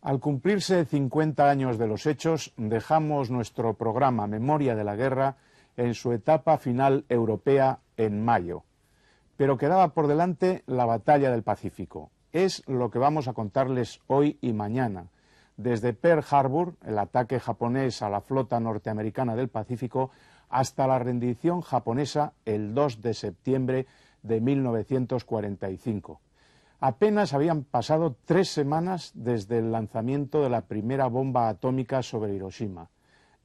Al cumplirse 50 años de los hechos, dejamos nuestro programa Memoria de la Guerra en su etapa final europea en mayo. Pero quedaba por delante la batalla del Pacífico. Es lo que vamos a contarles hoy y mañana. Desde Pearl Harbor, el ataque japonés a la flota norteamericana del Pacífico, hasta la rendición japonesa el 2 de septiembre de 1945. Apenas habían pasado 3 semanas desde el lanzamiento de la primera bomba atómica sobre Hiroshima.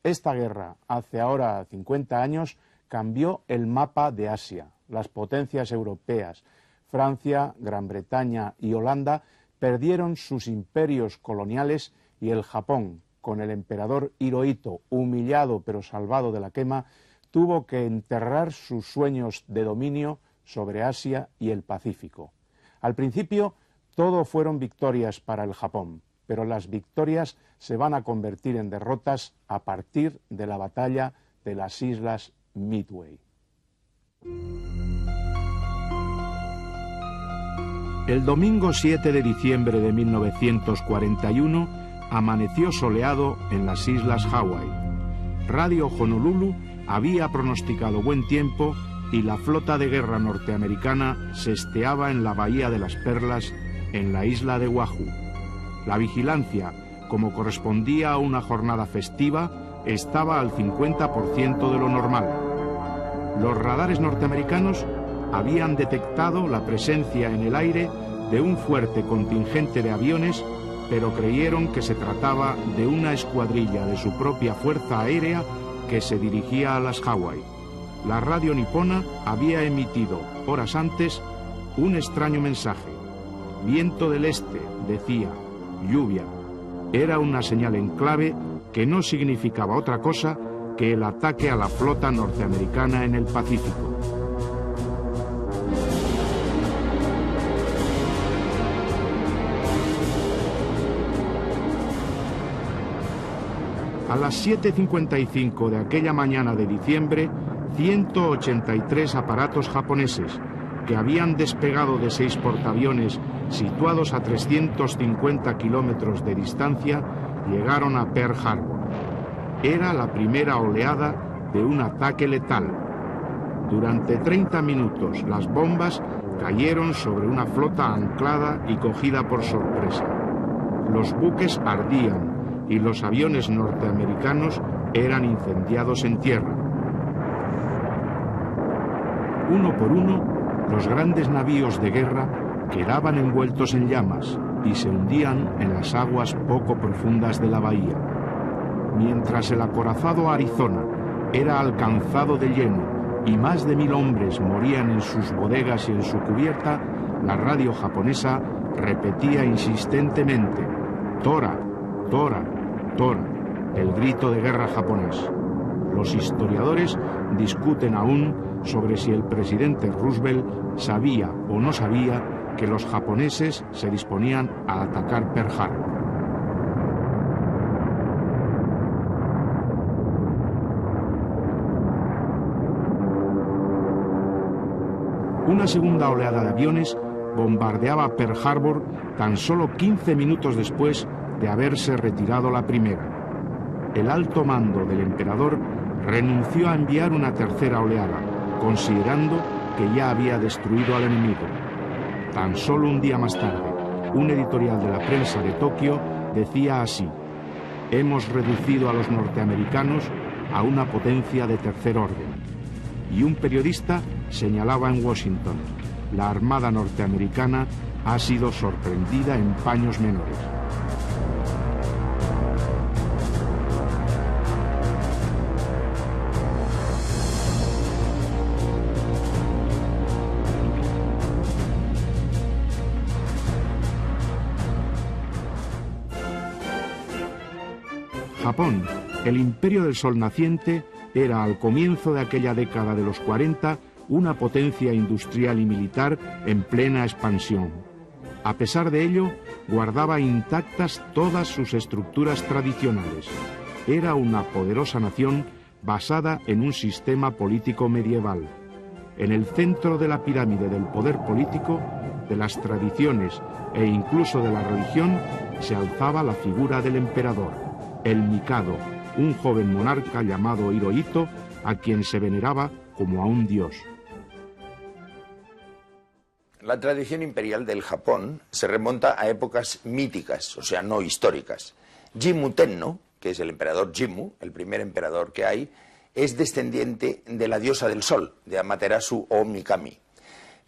Esta guerra, hace ahora 50 años, cambió el mapa de Asia. Las potencias europeas, Francia, Gran Bretaña y Holanda, perdieron sus imperios coloniales y el Japón, con el emperador Hirohito, humillado pero salvado de la quema, tuvo que enterrar sus sueños de dominio sobre Asia y el Pacífico. Al principio, todo fueron victorias para el Japón, pero las victorias se van a convertir en derrotas a partir de la batalla de las Islas Midway. El domingo 7 de diciembre de 1941 amaneció soleado en las Islas Hawái. Radio Honolulu había pronosticado buen tiempo y la flota de guerra norteamericana se esteaba en la Bahía de las Perlas, en la isla de Oahu. La vigilancia, como correspondía a una jornada festiva, estaba al 50% de lo normal. Los radares norteamericanos habían detectado la presencia en el aire de un fuerte contingente de aviones, pero creyeron que se trataba de una escuadrilla de su propia fuerza aérea que se dirigía a las Hawái. La radio nipona había emitido, horas antes, un extraño mensaje. Viento del este, decía, lluvia. Era una señal en clave que no significaba otra cosa que el ataque a la flota norteamericana en el Pacífico. A las 7:55 de aquella mañana de diciembre, 183 aparatos japoneses, que habían despegado de 6 portaaviones situados a 350 kilómetros de distancia, llegaron a Pearl Harbor. Era la primera oleada de un ataque letal. Durante 30 minutos las bombas cayeron sobre una flota anclada y cogida por sorpresa. Los buques ardían y los aviones norteamericanos eran incendiados en tierra. Uno por uno, los grandes navíos de guerra quedaban envueltos en llamas y se hundían en las aguas poco profundas de la bahía. Mientras el acorazado Arizona era alcanzado de lleno y más de 1000 hombres morían en sus bodegas y en su cubierta, la radio japonesa repetía insistentemente: Tora, Tora, Tora, el grito de guerra japonés. Los historiadores discuten aún sobre si el presidente Roosevelt sabía o no sabía que los japoneses se disponían a atacar Pearl Harbor. Una segunda oleada de aviones bombardeaba Pearl Harbor tan solo 15 minutos después de haberse retirado la primera. El alto mando del emperador renunció a enviar una tercera oleada, considerando que ya había destruido al enemigo. Tan solo un día más tarde, un editorial de la prensa de Tokio decía así: hemos reducido a los norteamericanos a una potencia de tercer orden. Y un periodista señalaba en Washington: la armada norteamericana ha sido sorprendida en paños menores. Japón, el imperio del sol naciente, era al comienzo de aquella década de los 40 una potencia industrial y militar en plena expansión. A pesar de ello, guardaba intactas todas sus estructuras tradicionales. Era una poderosa nación basada en un sistema político medieval. En el centro de la pirámide del poder político de las tradiciones e incluso de la religión, se alzaba la figura del emperador, el Mikado, un joven monarca llamado Hirohito, a quien se veneraba como a un dios. La tradición imperial del Japón se remonta a épocas míticas, o sea, no históricas. Jimmu Tenno, que es el emperador Jimmu, el primer emperador que hay, es descendiente de la diosa del sol, de Amaterasu o Mikami.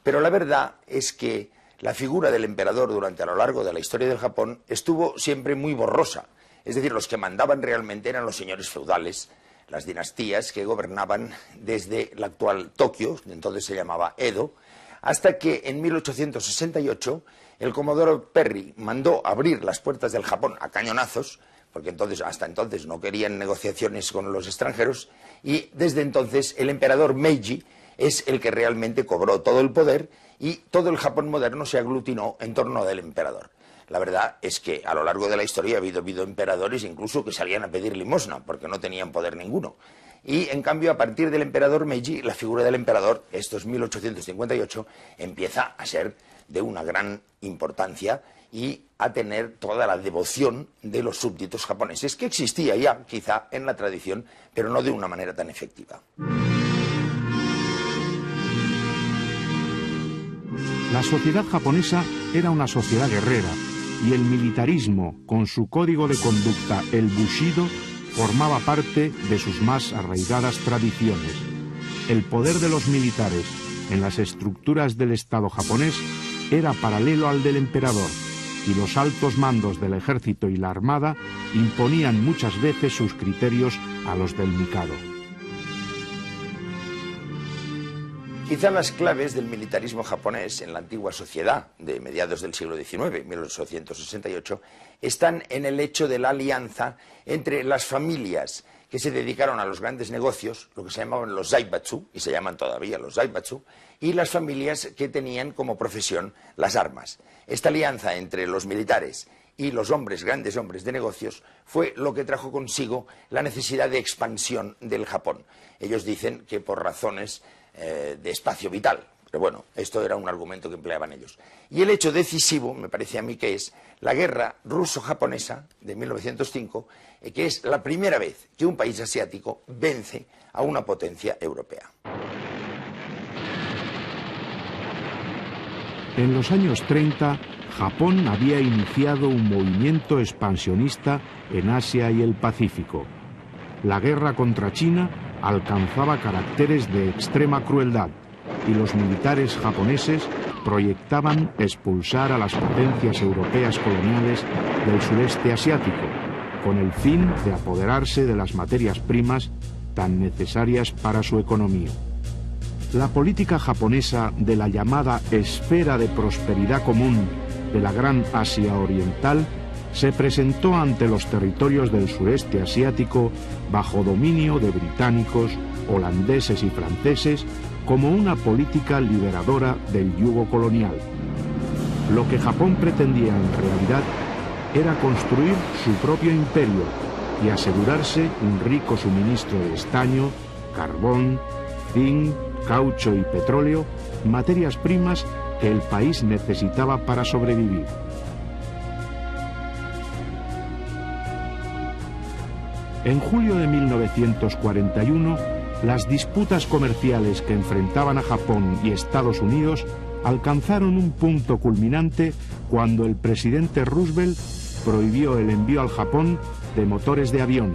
Pero la verdad es que la figura del emperador a lo largo de la historia del Japón estuvo siempre muy borrosa. Es decir, los que mandaban realmente eran los señores feudales, las dinastías que gobernaban desde la actual Tokio, entonces se llamaba Edo, hasta que en 1868 el comodoro Perry mandó abrir las puertas del Japón a cañonazos, porque hasta entonces no querían negociaciones con los extranjeros, y desde entonces el emperador Meiji es el que realmente cobró todo el poder y todo el Japón moderno se aglutinó en torno del emperador. La verdad es que a lo largo de la historia ha habido emperadores incluso que salían a pedir limosna porque no tenían poder ninguno. Y en cambio, a partir del emperador Meiji, la figura del emperador, esto es 1858, empieza a ser de una gran importancia y a tener toda la devoción de los súbditos japoneses, que existía ya quizá en la tradición, pero no de una manera tan efectiva. La sociedad japonesa era una sociedad guerrera y el militarismo, con su código de conducta, el Bushido, formaba parte de sus más arraigadas tradiciones. El poder de los militares en las estructuras del Estado japonés era paralelo al del emperador, y los altos mandos del ejército y la armada imponían muchas veces sus criterios a los del Mikado. Quizá las claves del militarismo japonés en la antigua sociedad de mediados del siglo XIX, 1868, están en el hecho de la alianza entre las familias que se dedicaron a los grandes negocios, lo que se llamaban los zaibatsu, y se llaman todavía los zaibatsu, y las familias que tenían como profesión las armas. Esta alianza entre los militares y los grandes hombres de negocios, fue lo que trajo consigo la necesidad de expansión del Japón. Ellos dicen que por razones de espacio vital, pero bueno, esto era un argumento que empleaban ellos. Y el hecho decisivo, me parece a mí, que es la guerra ruso-japonesa de 1905, que es la primera vez que un país asiático vence a una potencia europea. En los años 30, Japón había iniciado un movimiento expansionista en Asia y el Pacífico. La guerra contra China alcanzaba caracteres de extrema crueldad y los militares japoneses proyectaban expulsar a las potencias europeas coloniales del sureste asiático, con el fin de apoderarse de las materias primas tan necesarias para su economía. La política japonesa de la llamada esfera de prosperidad común de la Gran Asia Oriental se presentó ante los territorios del sureste asiático bajo dominio de británicos, holandeses y franceses como una política liberadora del yugo colonial. Lo que Japón pretendía en realidad era construir su propio imperio y asegurarse un rico suministro de estaño, carbón, zinc, caucho y petróleo, materias primas que el país necesitaba para sobrevivir. En julio de 1941, las disputas comerciales que enfrentaban a Japón y Estados Unidos alcanzaron un punto culminante cuando el presidente Roosevelt prohibió el envío al Japón de motores de avión,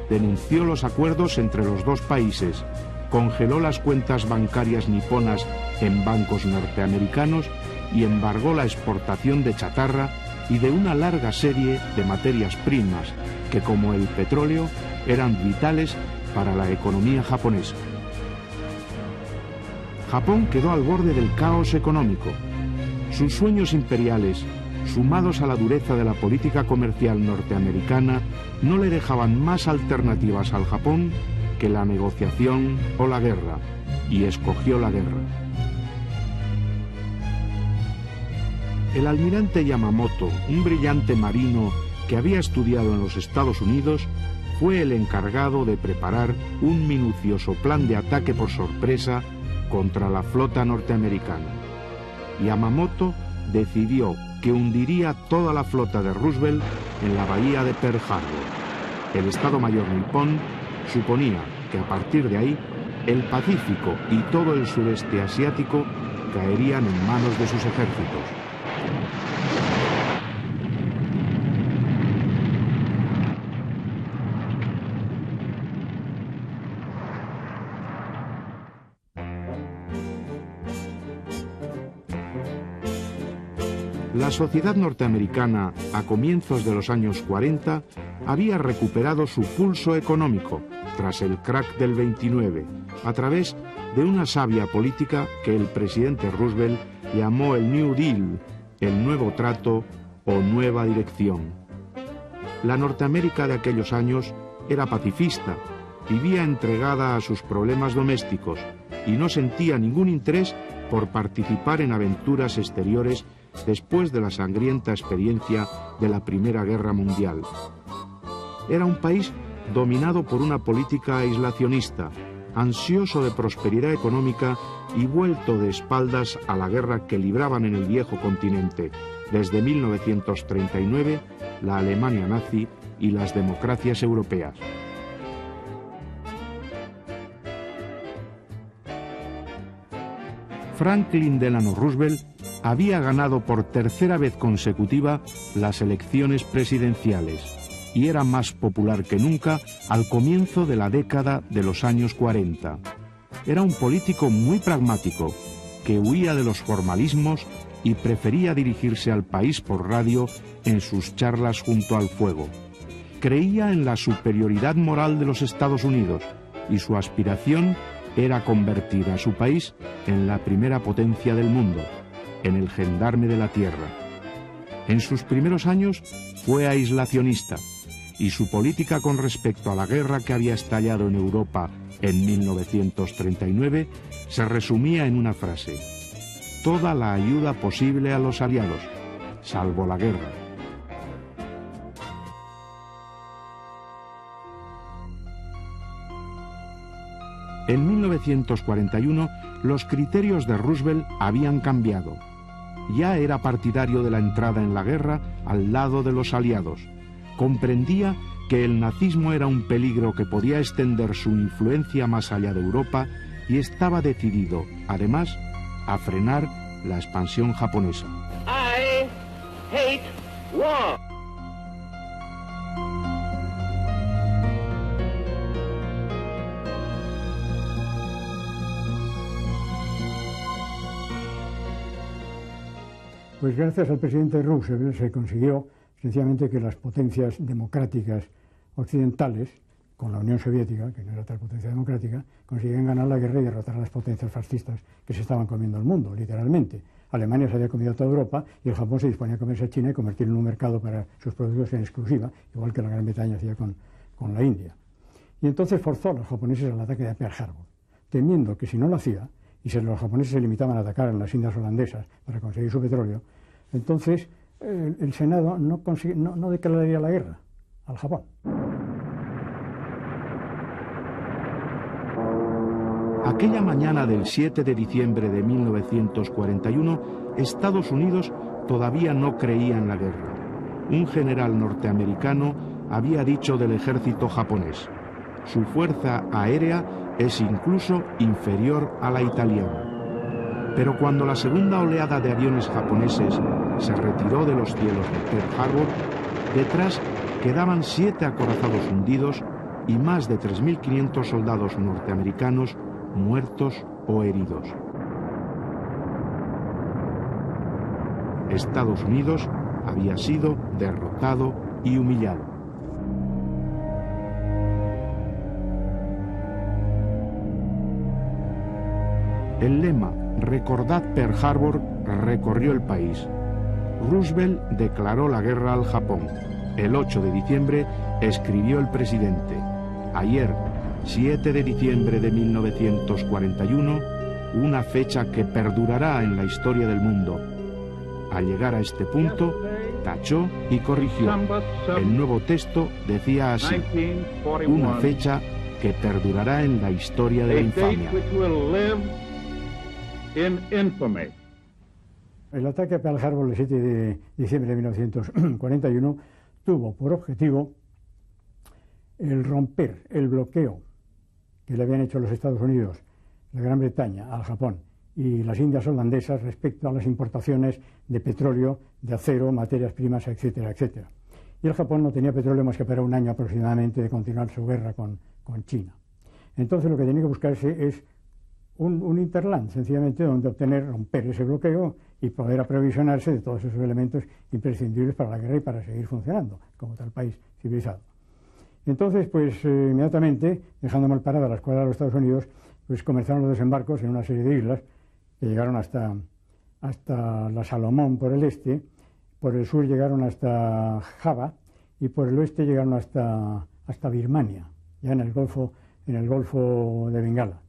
denunció los acuerdos entre los dos países, congeló las cuentas bancarias niponas en bancos norteamericanos y embargó la exportación de chatarra y de una larga serie de materias primas que, como el petróleo, eran vitales para la economía japonesa. Japón quedó al borde del caos económico. Sus sueños imperiales, sumados a la dureza de la política comercial norteamericana, no le dejaban más alternativas al Japón que la negociación o la guerra, y escogió la guerra. El almirante Yamamoto, un brillante marino que había estudiado en los Estados Unidos, fue el encargado de preparar un minucioso plan de ataque por sorpresa contra la flota norteamericana. Yamamoto decidió que hundiría toda la flota de Roosevelt en la bahía de Pearl Harbor. El Estado Mayor nipón suponía que a partir de ahí el Pacífico y todo el sureste asiático caerían en manos de sus ejércitos. La sociedad norteamericana, a comienzos de los años 40, había recuperado su pulso económico tras el crack del 29, a través de una sabia política que el presidente Roosevelt llamó el New Deal, el nuevo trato o nueva dirección. La Norteamérica de aquellos años era pacifista, vivía entregada a sus problemas domésticos y no sentía ningún interés por participar en aventuras exteriores después de la sangrienta experiencia de la Primera Guerra Mundial. Era un país dominado por una política aislacionista, ansioso de prosperidad económica y vuelto de espaldas a la guerra que libraban en el viejo continente desde 1939 la Alemania nazi y las democracias europeas. Franklin Delano Roosevelt había ganado por tercera vez consecutiva las elecciones presidenciales y era más popular que nunca al comienzo de la década de los años 40. Era un político muy pragmático, que huía de los formalismos y prefería dirigirse al país por radio en sus charlas junto al fuego. Creía en la superioridad moral de los Estados Unidos y su aspiración era convertir a su país en la primera potencia del mundo, en el gendarme de la tierra. En sus primeros años fue aislacionista y su política con respecto a la guerra que había estallado en Europa en 1939 se resumía en una frase: toda la ayuda posible a los aliados, salvo la guerra. En 1941 los criterios de Roosevelt habían cambiado. Ya era partidario de la entrada en la guerra al lado de los aliados. Comprendía que el nazismo era un peligro que podía extender su influencia más allá de Europa y estaba decidido, además, a frenar la expansión japonesa. I hate war. Pues gracias al presidente Roosevelt se consiguió sencillamente que las potencias democráticas occidentales, con la Unión Soviética, que no era tal potencia democrática, consiguieron ganar la guerra y derrotar a las potencias fascistas que se estaban comiendo el mundo, literalmente. Alemania se había comido a toda Europa y el Japón se disponía a comerse a China y convertirlo en un mercado para sus productos en exclusiva, igual que la Gran Bretaña hacía con la India. Y entonces forzó a los japoneses al ataque de Pearl Harbor, temiendo que si no lo hacía, y si los japoneses se limitaban a atacar en las Indias holandesas para conseguir su petróleo, entonces el Senado no declararía la guerra al Japón. Aquella mañana del 7 de diciembre de 1941, Estados Unidos todavía no creía en la guerra. Un general norteamericano había dicho del ejército japonés: su fuerza aérea es incluso inferior a la italiana. Pero cuando la segunda oleada de aviones japoneses se retiró de los cielos de Pearl Harbor, detrás quedaban 7 acorazados hundidos y más de 3.500 soldados norteamericanos muertos o heridos. Estados Unidos había sido derrotado y humillado. El lema "Recordad Pearl Harbor" recorrió el país. Roosevelt declaró la guerra al Japón. El 8 de diciembre escribió el presidente: ayer, 7 de diciembre de 1941, una fecha que perdurará en la historia del mundo. Al llegar a este punto, tachó y corrigió. El nuevo texto decía así: una fecha que perdurará en la historia de la infamia. El ataque a Pearl Harbor el 7 de diciembre de 1941 tuvo por objetivo el romper el bloqueo que le habían hecho los Estados Unidos, la Gran Bretaña, al Japón y las Indias holandesas respecto a las importaciones de petróleo, de acero, materias primas, etcétera, etcétera. Y el Japón no tenía petróleo más que para un año aproximadamente de continuar su guerra con China. Entonces lo que tenía que buscarse es un interland, sencillamente, donde romper ese bloqueo y poder aprovisionarse de todos esos elementos imprescindibles para la guerra y para seguir funcionando como tal país civilizado. Entonces, pues inmediatamente, dejando mal parada la escuadra de los Estados Unidos, pues comenzaron los desembarcos en una serie de islas que llegaron hasta la Salomón por el este, por el sur llegaron hasta Java y por el oeste llegaron hasta Birmania, ya en el Golfo de Bengala,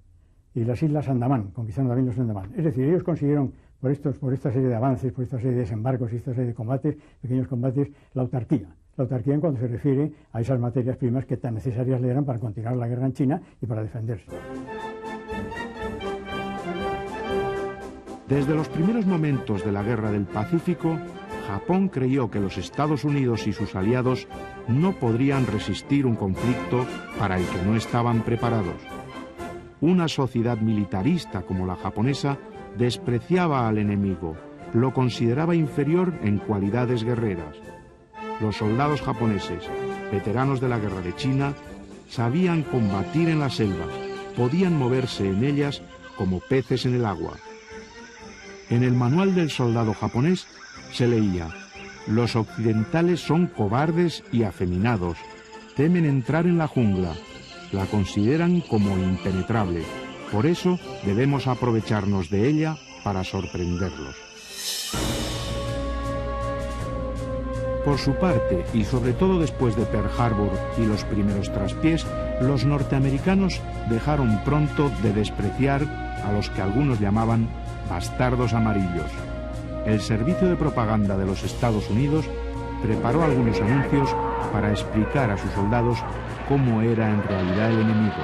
y las Islas Andamán, conquistando también los Andamán. Es decir, ellos consiguieron, por esta serie de avances, por esta serie de desembarcos y esta serie de combates, pequeños combates, la autarquía. La autarquía en cuanto se refiere a esas materias primas que tan necesarias le eran para continuar la guerra en China y para defenderse. Desde los primeros momentos de la Guerra del Pacífico, Japón creyó que los Estados Unidos y sus aliados no podrían resistir un conflicto para el que no estaban preparados. Una sociedad militarista como la japonesa despreciaba al enemigo, lo consideraba inferior en cualidades guerreras. Los soldados japoneses, veteranos de la guerra de China, sabían combatir en las selvas, podían moverse en ellas como peces en el agua. En el manual del soldado japonés se leía: los occidentales son cobardes y afeminados, temen entrar en la jungla, la consideran como impenetrable, por eso debemos aprovecharnos de ella para sorprenderlos. Por su parte, y sobre todo después de Pearl Harbor y los primeros traspiés, los norteamericanos dejaron pronto de despreciar a los que algunos llamaban bastardos amarillos. El servicio de propaganda de los Estados Unidos preparó algunos anuncios para explicar a sus soldados cómo era en realidad el enemigo.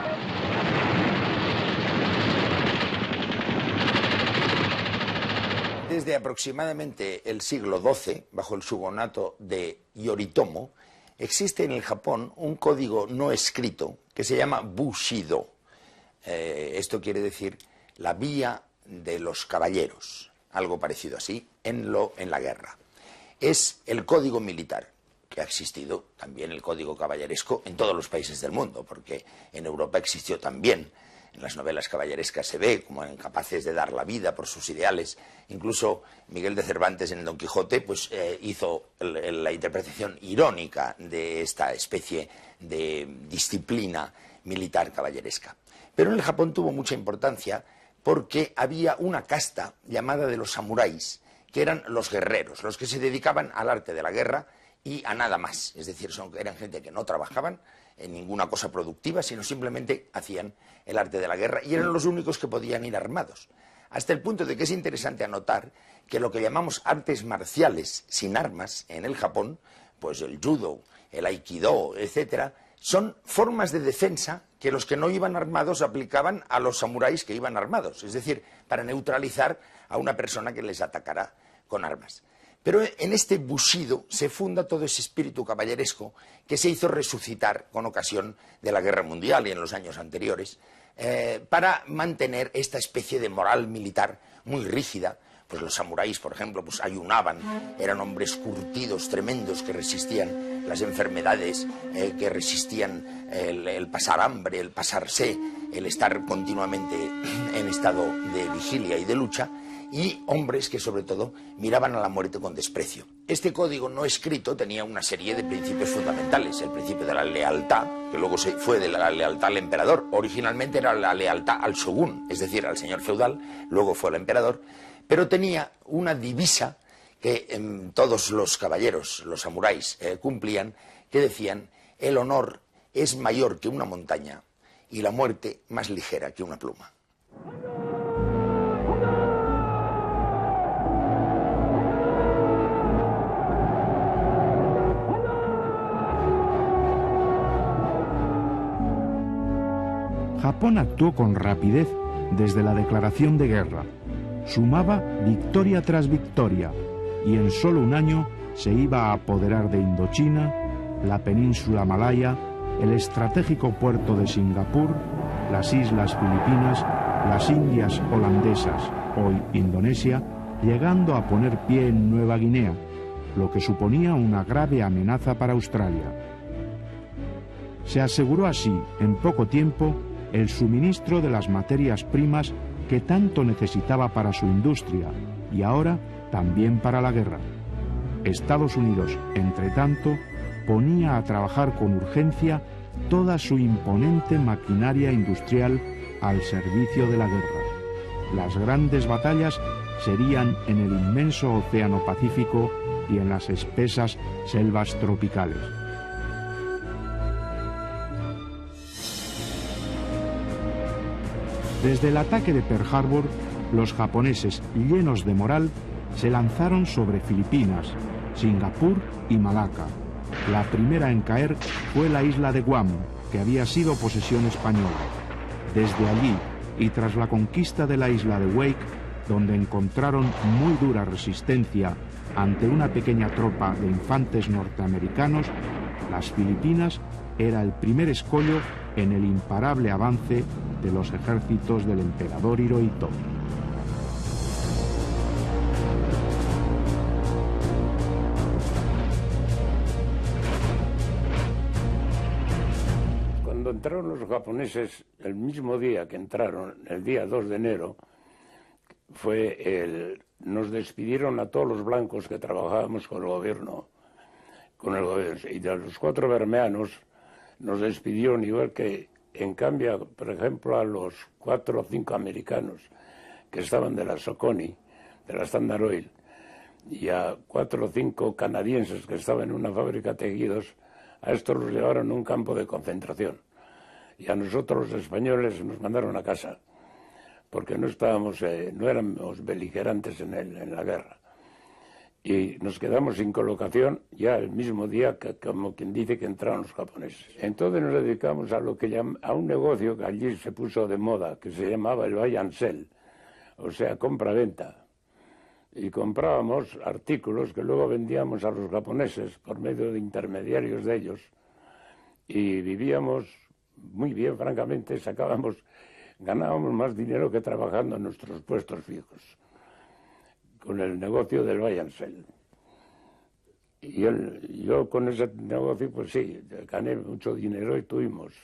Desde aproximadamente el siglo XII, bajo el shogunato de Yoritomo, existe en el Japón un código no escrito que se llama Bushido. Esto quiere decir la vía de los caballeros, algo parecido así, en la guerra. Es el código militar, que ha existido también el código caballeresco en todos los países del mundo, porque en Europa existió también. En las novelas caballerescas se ve como incapaces de dar la vida por sus ideales. Incluso Miguel de Cervantes en Don Quijote pues, hizo la interpretación irónica de esta especie de disciplina militar caballeresca. Pero en el Japón tuvo mucha importancia porque había una casta llamada de los samuráis, que eran los guerreros, los que se dedicaban al arte de la guerra y a nada más. Es decir, eran gente que no trabajaban en ninguna cosa productiva, sino simplemente hacían el arte de la guerra y eran los únicos que podían ir armados. Hasta el punto de que es interesante anotar que lo que llamamos artes marciales sin armas en el Japón, pues el judo, el aikido, etcétera, son formas de defensa que los que no iban armados aplicaban a los samuráis que iban armados, es decir, para neutralizar a una persona que les atacara con armas. Pero en este bushido se funda todo ese espíritu caballeresco que se hizo resucitar con ocasión de la Guerra Mundial y en los años anteriores, para mantener esta especie de moral militar muy rígida. Pues los samuráis, por ejemplo, pues ayunaban, eran hombres curtidos, tremendos, que resistían las enfermedades, que resistían el pasar hambre, el pasar sed, el estar continuamente en estado de vigilia y de lucha, y hombres que sobre todo miraban a la muerte con desprecio. Este código no escrito tenía una serie de principios fundamentales: el principio de la lealtad, que luego fue de la lealtad al emperador. Originalmente era la lealtad al shogun, es decir, al señor feudal, luego fue al emperador, pero tenía una divisa que todos los caballeros, los samuráis, cumplían, que decían: el honor es mayor que una montaña y la muerte más ligera que una pluma. Japón actuó con rapidez desde la declaración de guerra. Sumaba victoria tras victoria y en solo un año se iba a apoderar de Indochina, la península malaya, el estratégico puerto de Singapur, las islas Filipinas, las Indias holandesas, hoy Indonesia, llegando a poner pie en Nueva Guinea, lo que suponía una grave amenaza para Australia. Se aseguró así, en poco tiempo, el suministro de las materias primas que tanto necesitaba para su industria y ahora también para la guerra. Estados Unidos, entre tanto, ponía a trabajar con urgencia toda su imponente maquinaria industrial al servicio de la guerra. Las grandes batallas serían en el inmenso Océano Pacífico y en las espesas selvas tropicales. Desde el ataque de Pearl Harbor, los japoneses, llenos de moral, se lanzaron sobre Filipinas, Singapur y Malaca. La primera en caer fue la isla de Guam, que había sido posesión española. Desde allí, y tras la conquista de la isla de Wake, donde encontraron muy dura resistencia ante una pequeña tropa de infantes norteamericanos, las Filipinas era el primer escollo en el imparable avance de los ejércitos del emperador Hirohito. Cuando entraron los japoneses, el mismo día que entraron, el día 2 de enero, nos despidieron a todos los blancos que trabajábamos con el gobierno. Y de los 4 bermeanos nos despidieron, igual que en cambio, por ejemplo, a los 4 o 5 americanos que estaban de la Socony, de la Standard Oil, y a 4 o 5 canadienses que estaban en una fábrica de tejidos, a estos los llevaron a un campo de concentración. Y a nosotros los españoles nos mandaron a casa, porque no éramos beligerantes en la guerra. Y nos quedamos sin colocación ya el mismo día que, como quien dice, que entraron los japoneses. Entonces nos dedicamos a a un negocio que allí se puso de moda, que se llamaba el buy and sell, o sea, compra-venta. Y comprábamos artículos que luego vendíamos a los japoneses por medio de intermediarios de ellos, y vivíamos muy bien, francamente, ganábamos más dinero que trabajando en nuestros puestos fijos, con el negocio del buy and sell. Y yo con ese negocio, pues sí, gané mucho dinero y tuvimos.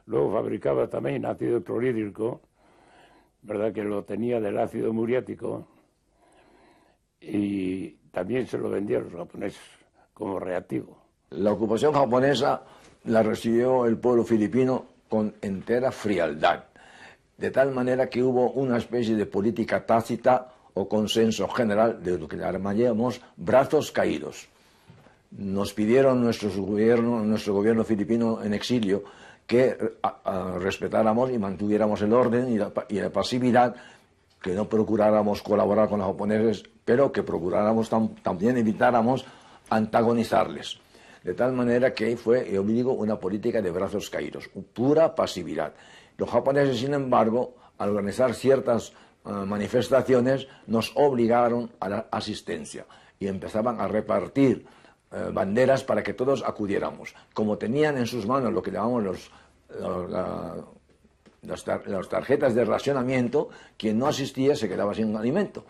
Luego fabricaba también ácido clorhídrico, verdad que lo tenía del ácido muriático, y también se lo vendía a los japoneses como reactivo. La ocupación japonesa la recibió el pueblo filipino con entera frialdad, de tal manera que hubo una especie de política tácita o consenso general de lo que llamaríamos brazos caídos. Nos pidieron nuestro gobierno filipino en exilio que respetáramos y mantuviéramos el orden y la pasividad, que no procuráramos colaborar con los japoneses, pero que procuráramos también evitáramos antagonizarles. De tal manera que fue, yo digo, una política de brazos caídos, pura pasividad. Los japoneses, sin embargo, al organizar ciertas manifestaciones, nos obligaron a la asistencia y empezaban a repartir banderas para que todos acudiéramos. Como tenían en sus manos lo que llamamos las tarjetas de racionamiento, quien no asistía se quedaba sin alimento.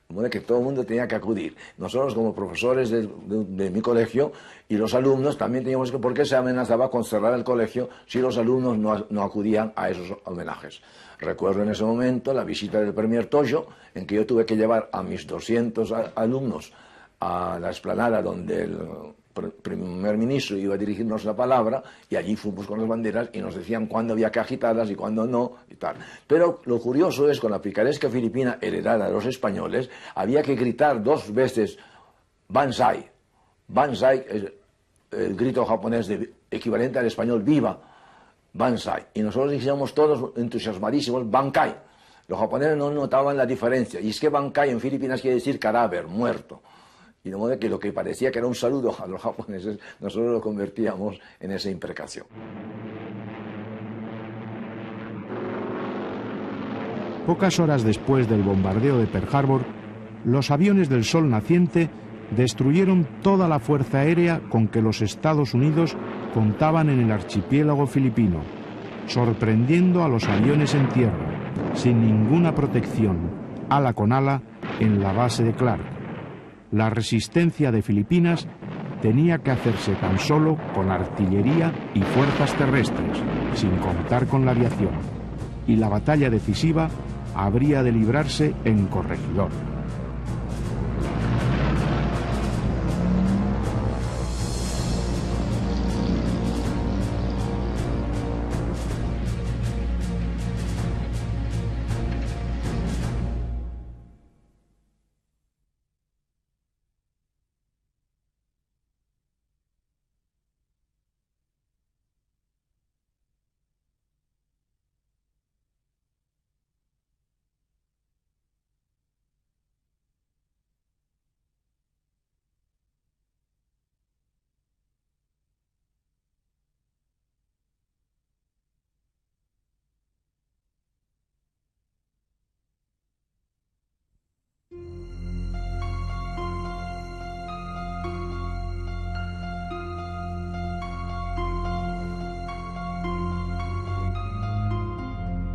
De modo que todo el mundo tenía que acudir. Nosotros, como profesores de mi colegio, y los alumnos también teníamos que, porque se amenazaba con cerrar el colegio si los alumnos no acudían a esos homenajes. Recuerdo en ese momento la visita del premier Tojo, en que yo tuve que llevar a mis 200 alumnos a la explanada donde el primer ministro iba a dirigirnos la palabra, y allí fuimos con las banderas y nos decían cuándo había que agitarlas y cuándo no y tal. Pero lo curioso es, con la picaresca filipina heredada de los españoles, había que gritar 2 veces Banzai. Banzai es el grito japonés equivalente al español viva, Banzai. Y nosotros decíamos todos entusiasmadísimos Bankai. Los japoneses no notaban la diferencia, y es que Bankai en Filipinas quiere decir cadáver, muerto. Y de modo que lo que parecía que era un saludo a los japoneses, nosotros lo convertíamos en esa imprecación. Pocas horas después del bombardeo de Pearl Harbor, los aviones del Sol naciente destruyeron toda la fuerza aérea con que los Estados Unidos contaban en el archipiélago filipino, sorprendiendo a los aviones en tierra, sin ninguna protección, ala con ala, en la base de Clark. La resistencia de Filipinas tenía que hacerse tan solo con artillería y fuerzas terrestres, sin contar con la aviación, y la batalla decisiva habría de librarse en Corregidor.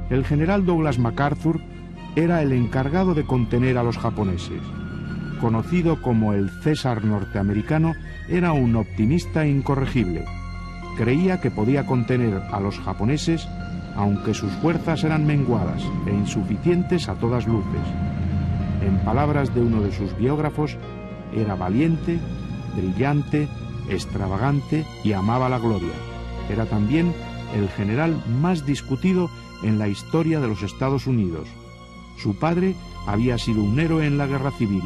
El general Douglas MacArthur era el encargado de contener a los japoneses. Conocido como el César norteamericano, era un optimista incorregible. Creía que podía contener a los japoneses, aunque sus fuerzas eran menguadas e insuficientes a todas luces. En palabras de uno de sus biógrafos, era valiente, brillante, extravagante y amaba la gloria. Era también el general más discutido en la historia de los Estados Unidos. Su padre había sido un héroe en la Guerra Civil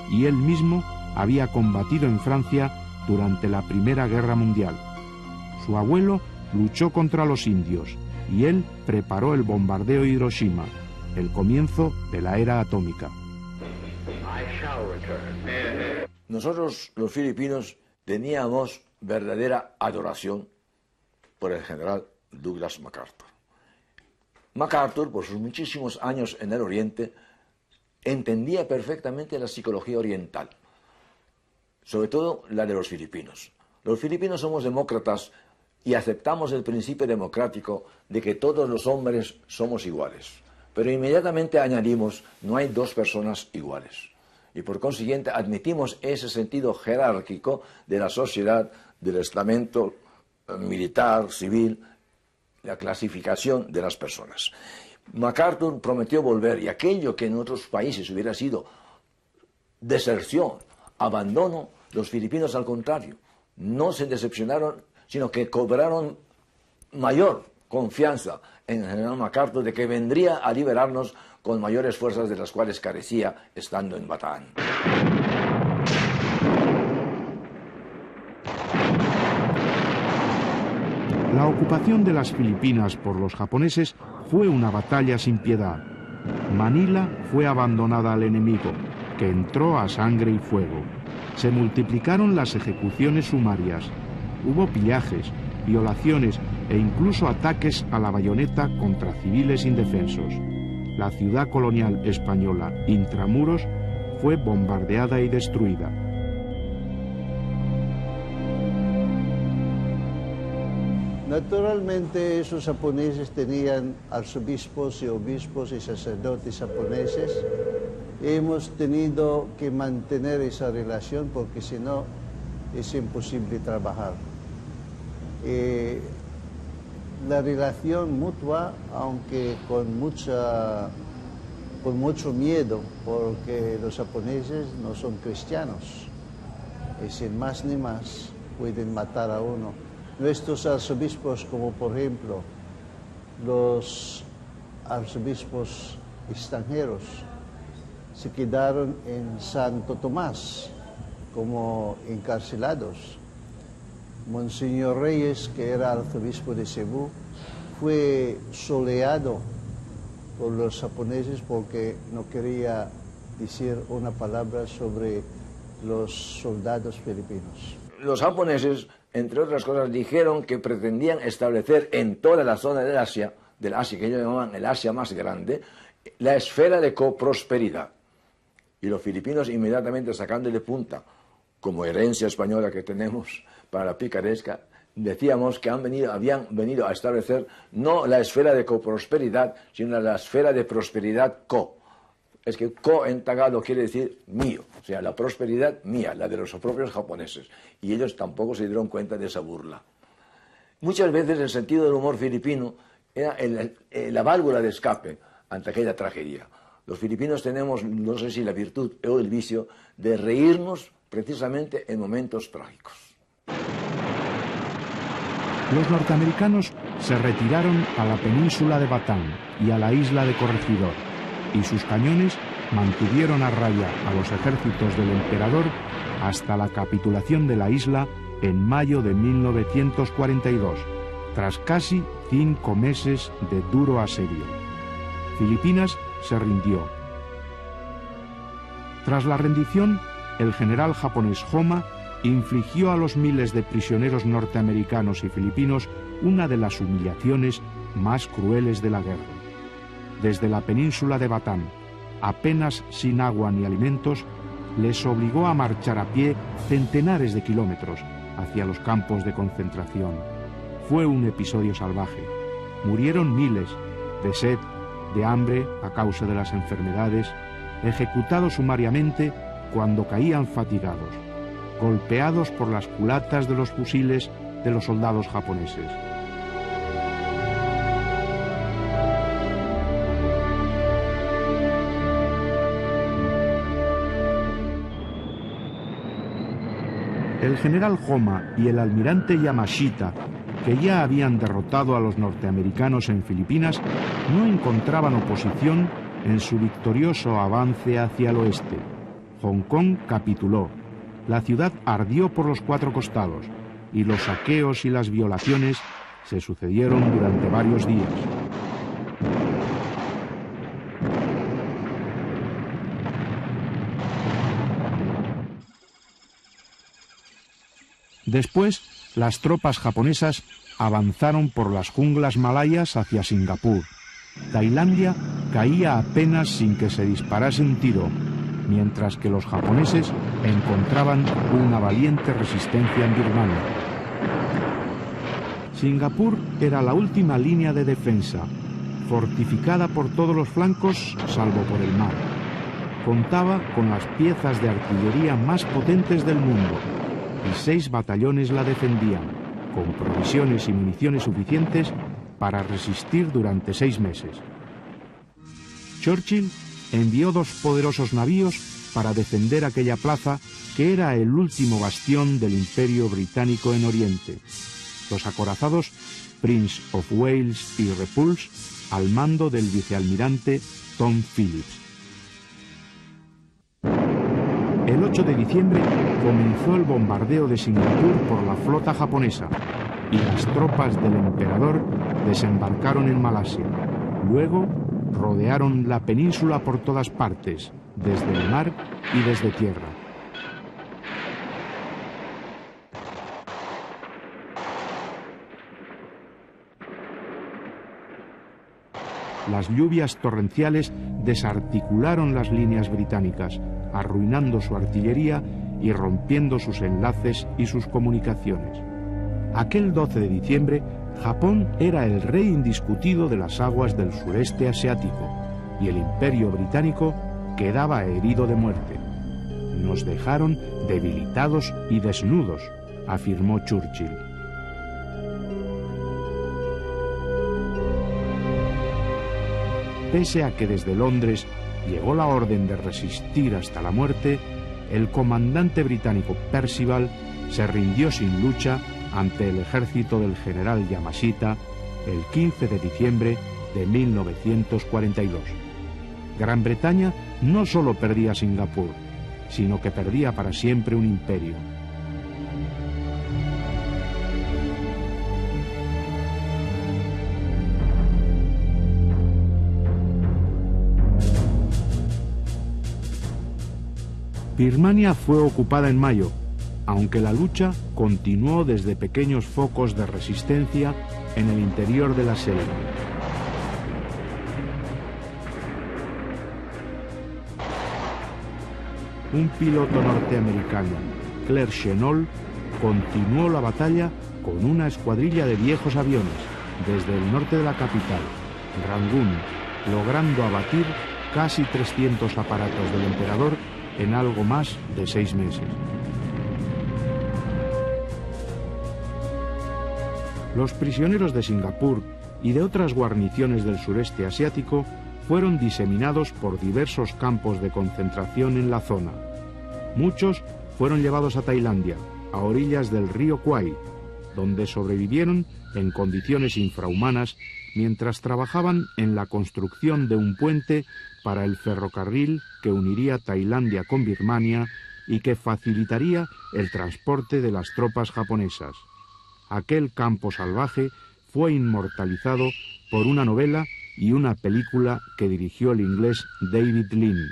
y él mismo había combatido en Francia durante la Primera Guerra Mundial. Su abuelo luchó contra los indios y él preparó el bombardeo de Hiroshima, el comienzo de la era atómica. Nosotros, los filipinos, teníamos verdadera adoración por el general Douglas MacArthur. MacArthur, por sus muchísimos años en el Oriente, entendía perfectamente la psicología oriental, sobre todo la de los filipinos. Los filipinos somos demócratas y aceptamos el principio democrático de que todos los hombres somos iguales. Pero inmediatamente añadimos, no hay dos personas iguales. Y por consiguiente admitimos ese sentido jerárquico de la sociedad, del estamento militar, civil, la clasificación de las personas. MacArthur prometió volver, y aquello que en otros países hubiera sido deserción, abandono, los filipinos al contrario, no se decepcionaron, sino que cobraron mayor confianza en el general MacArthur de que vendría a liberarnos con mayores fuerzas de las cuales carecía estando en Bataan. La ocupación de las Filipinas por los japoneses fue una batalla sin piedad. Manila fue abandonada al enemigo, que entró a sangre y fuego. Se multiplicaron las ejecuciones sumarias. Hubo pillajes, violaciones e incluso ataques a la bayoneta contra civiles indefensos. La ciudad colonial española, Intramuros, fue bombardeada y destruida. Naturalmente, esos japoneses tenían arzobispos y obispos y sacerdotes japoneses. Hemos tenido que mantener esa relación porque si no es imposible trabajar. La relación mutua, aunque con mucho miedo, porque los japoneses no son cristianos y sin más ni más pueden matar a uno. Nuestros arzobispos, como por ejemplo los arzobispos extranjeros, se quedaron en Santo Tomás como encarcelados. Monseñor Reyes, que era arzobispo de Cebú, fue soleado por los japoneses porque no quería decir una palabra sobre los soldados filipinos. Los japoneses, entre otras cosas, dijeron que pretendían establecer en toda la zona del Asia que ellos llamaban el Asia más grande, la esfera de coprosperidad. Y los filipinos inmediatamente sacándole punta, como herencia española que tenemos para la picaresca, decíamos que habían venido a establecer no la esfera de coprosperidad, sino la esfera de prosperidad co. Es que co en tagalo quiere decir mío, o sea, la prosperidad mía, la de los propios japoneses. Y ellos tampoco se dieron cuenta de esa burla. Muchas veces el sentido del humor filipino era la válvula de escape ante aquella tragedia. Los filipinos tenemos, no sé si la virtud o el vicio, de reírnos precisamente en momentos trágicos. Los norteamericanos se retiraron a la península de Batán y a la isla de Corregidor, y sus cañones mantuvieron a raya a los ejércitos del emperador hasta la capitulación de la isla en mayo de 1942, tras casi 5 meses de duro asedio. Filipinas se rindió. Tras la rendición, el general japonés Homma infligió a los miles de prisioneros norteamericanos y filipinos una de las humillaciones más crueles de la guerra. Desde la península de Batán, apenas sin agua ni alimentos, les obligó a marchar a pie centenares de kilómetros hacia los campos de concentración. Fue un episodio salvaje. Murieron miles de sed, de hambre a causa de las enfermedades, ejecutados sumariamente cuando caían fatigados, golpeados por las culatas de los fusiles de los soldados japoneses. El general Homma y el almirante Yamashita, que ya habían derrotado a los norteamericanos en Filipinas, no encontraban oposición en su victorioso avance hacia el oeste. Hong Kong capituló. La ciudad ardió por los 4 costados y los saqueos y las violaciones se sucedieron durante varios días. Después, las tropas japonesas avanzaron por las junglas malayas hacia Singapur. Tailandia caía apenas sin que se disparase un tiro, mientras que los japoneses encontraban una valiente resistencia en Birmania. Singapur era la última línea de defensa, fortificada por todos los flancos salvo por el mar. Contaba con las piezas de artillería más potentes del mundo, y 6 batallones la defendían, con provisiones y municiones suficientes para resistir durante 6 meses. Churchill envió 2 poderosos navíos para defender aquella plaza que era el último bastión del Imperio Británico en Oriente. Los acorazados Prince of Wales y Repulse, al mando del vicealmirante Tom Phillips. El 8 de diciembre comenzó el bombardeo de Singapur por la flota japonesa y las tropas del emperador desembarcaron en Malasia. Luego rodearon la península por todas partes, desde el mar y desde tierra. Las lluvias torrenciales desarticularon las líneas británicas, arruinando su artillería y rompiendo sus enlaces y sus comunicaciones. Aquel 12 de diciembre, Japón era el rey indiscutido de las aguas del sureste asiático, y el Imperio Británico quedaba herido de muerte. Nos dejaron debilitados y desnudos, afirmó Churchill. Pese a que desde Londres llegó la orden de resistir hasta la muerte, el comandante británico Percival se rindió sin lucha ante el ejército del general Yamashita el 15 de diciembre de 1942. Gran Bretaña no solo perdía Singapur, sino que perdía para siempre un imperio. Birmania fue ocupada en mayo, aunque la lucha continuó desde pequeños focos de resistencia en el interior de la selva. un piloto norteamericano, Claire Chennault, continuó la batalla con una escuadrilla de viejos aviones desde el norte de la capital, Rangún, logrando abatir casi 300 aparatos del emperador en algo más de 6 meses. Los prisioneros de Singapur y de otras guarniciones del sureste asiático fueron diseminados por diversos campos de concentración en la zona. Muchos fueron llevados a Tailandia, a orillas del río Kwai, donde sobrevivieron en condiciones infrahumanas mientras trabajaban en la construcción de un puente para el ferrocarril que uniría Tailandia con Birmania y que facilitaría el transporte de las tropas japonesas. Aquel campo salvaje fue inmortalizado por una novela y una película que dirigió el inglés David Lean.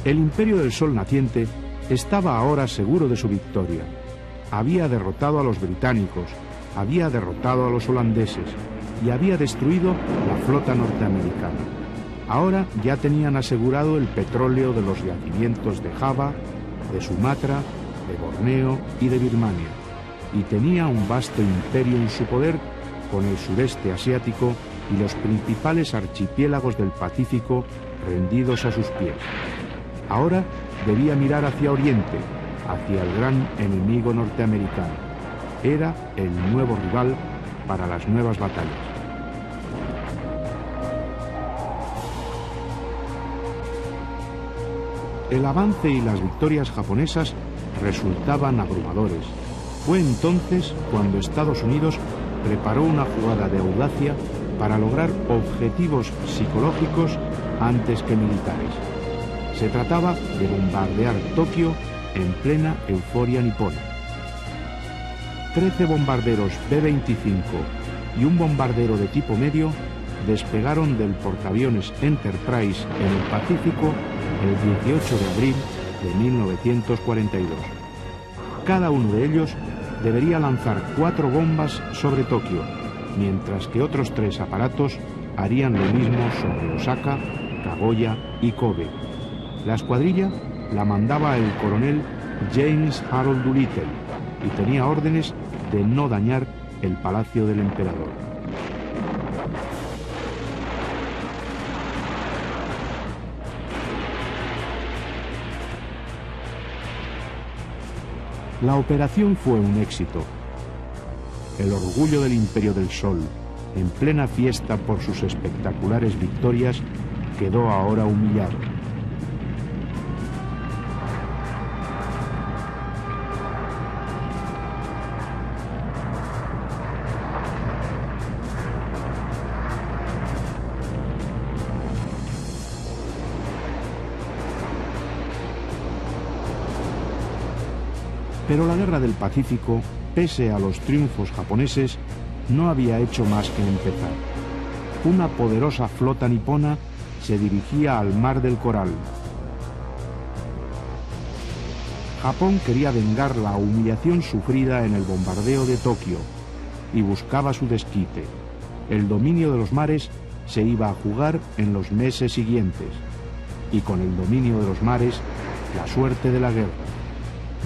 El Imperio del Sol naciente estaba ahora seguro de su victoria. Había derrotado a los británicos, había derrotado a los holandeses y había destruido la flota norteamericana. Ahora ya tenían asegurado el petróleo de los yacimientos de Java, de Sumatra, de Borneo y de Birmania, y tenía un vasto imperio en su poder con el sureste asiático y los principales archipiélagos del Pacífico rendidos a sus pies. Ahora debía mirar hacia Oriente, hacia el gran enemigo norteamericano. Era el nuevo rival para las nuevas batallas. El avance y las victorias japonesas resultaban abrumadores. Fue entonces cuando Estados Unidos preparó una jugada de audacia para lograr objetivos psicológicos antes que militares. Se trataba de bombardear Tokio en plena euforia nipona. 13 bombarderos B-25 y un bombardero de tipo medio despegaron del portaaviones Enterprise en el Pacífico el 18 de abril de 1942. Cada uno de ellos debería lanzar 4 bombas sobre Tokio, mientras que otros 3 aparatos harían lo mismo sobre Osaka, Kagoya y Kobe. La escuadrilla la mandaba el coronel James Harold Doolittle y tenía órdenes de no dañar el palacio del emperador. La operación fue un éxito. El orgullo del Imperio del Sol, en plena fiesta por sus espectaculares victorias, quedó ahora humillado. Pero la Guerra del Pacífico, pese a los triunfos japoneses, no había hecho más que empezar. Una poderosa flota nipona se dirigía al Mar del Coral. Japón quería vengar la humillación sufrida en el bombardeo de Tokio y buscaba su desquite. El dominio de los mares se iba a jugar en los meses siguientes, y con el dominio de los mares, la suerte de la guerra.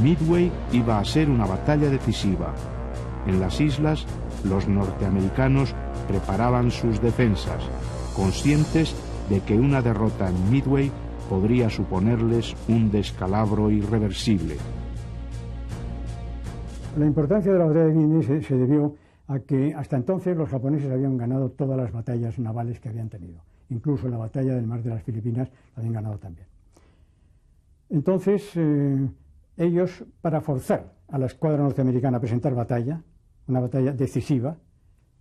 Midway iba a ser una batalla decisiva. En las islas, los norteamericanos preparaban sus defensas, conscientes de que una derrota en Midway podría suponerles un descalabro irreversible. La importancia de la batalla de Midway se debió a que hasta entonces los japoneses habían ganado todas las batallas navales que habían tenido. Incluso la batalla del Mar de las Filipinas la habían ganado también. Entonces, ellos, para forzar a la escuadra norteamericana a presentar batalla, una batalla decisiva,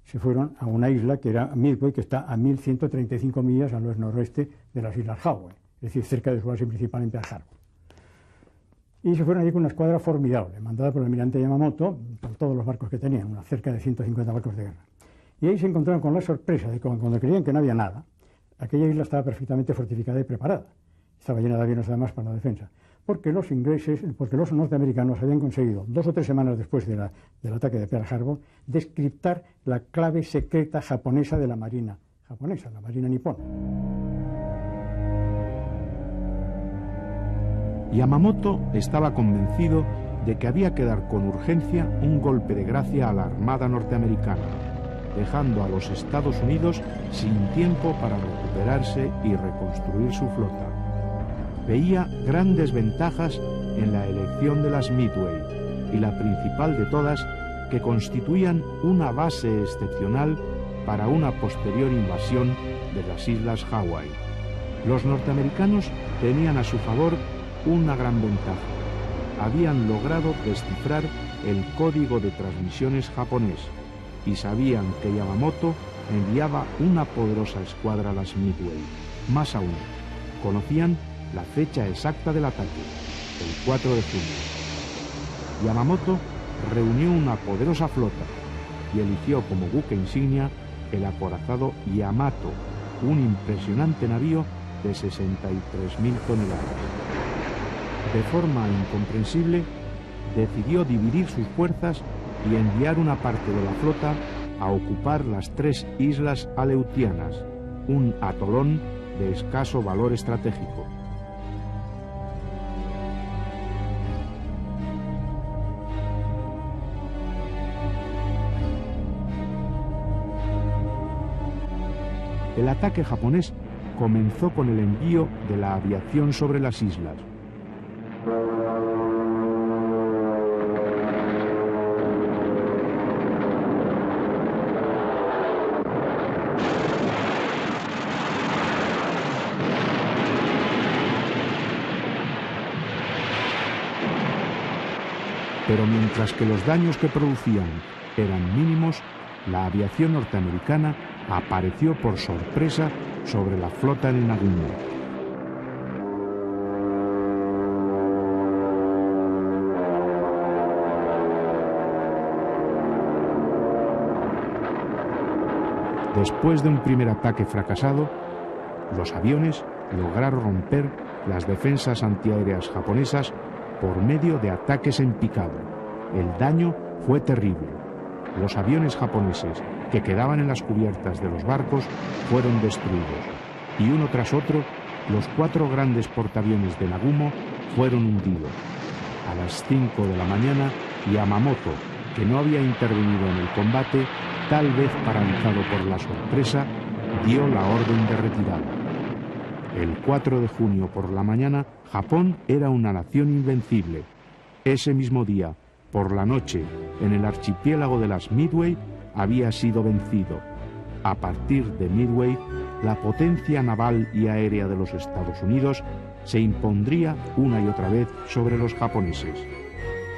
se fueron a una isla que era Midway, que está a 1135 millas al noroeste de las Islas Hawaii, es decir, cerca de su base principal en Pearl Harbor. Y se fueron allí con una escuadra formidable, mandada por el almirante Yamamoto, con todos los barcos que tenían, cerca de 150 barcos de guerra. Y ahí se encontraron con la sorpresa de que cuando creían que no había nada, aquella isla estaba perfectamente fortificada y preparada. Estaba llena de aviones además para la defensa. Porque los norteamericanos habían conseguido, 2 o 3 semanas después del ataque de Pearl Harbor, descriptar la clave secreta japonesa de la marina japonesa, la marina nipona. Yamamoto estaba convencido de que había que dar con urgencia un golpe de gracia a la Armada norteamericana, dejando a los Estados Unidos sin tiempo para recuperarse y reconstruir su flota. Veía grandes ventajas en la elección de las Midway, y la principal de todas, que constituían una base excepcional para una posterior invasión de las Islas Hawaii. Los norteamericanos tenían a su favor una gran ventaja. Habían logrado descifrar el código de transmisiones japonés y sabían que Yamamoto enviaba una poderosa escuadra a las Midway. Más aún, conocían la fecha exacta del ataque, el 4 de junio. Yamamoto reunió una poderosa flota y eligió como buque insignia el acorazado Yamato, un impresionante navío de 63.000 toneladas. De forma incomprensible, decidió dividir sus fuerzas y enviar una parte de la flota a ocupar las 3 islas Aleutianas, un atolón de escaso valor estratégico. El ataque japonés comenzó con el envío de la aviación sobre las islas. Pero mientras que los daños que producían eran mínimos, la aviación norteamericana apareció por sorpresa sobre la flota en Nagumo. Después de un primer ataque fracasado, los aviones lograron romper las defensas antiaéreas japonesas por medio de ataques en picado. El daño fue terrible. Los aviones japoneses que quedaban en las cubiertas de los barcos fueron destruidos, y uno tras otro, los 4 grandes portaaviones de Nagumo fueron hundidos. A las 5 de la mañana, Yamamoto, que no había intervenido en el combate, tal vez paralizado por la sorpresa, dio la orden de retirada. El 4 de junio por la mañana, Japón era una nación invencible. Ese mismo día, por la noche, en el archipiélago de las Midway, había sido vencido. A partir de Midway, la potencia naval y aérea de los Estados Unidos se impondría una y otra vez sobre los japoneses.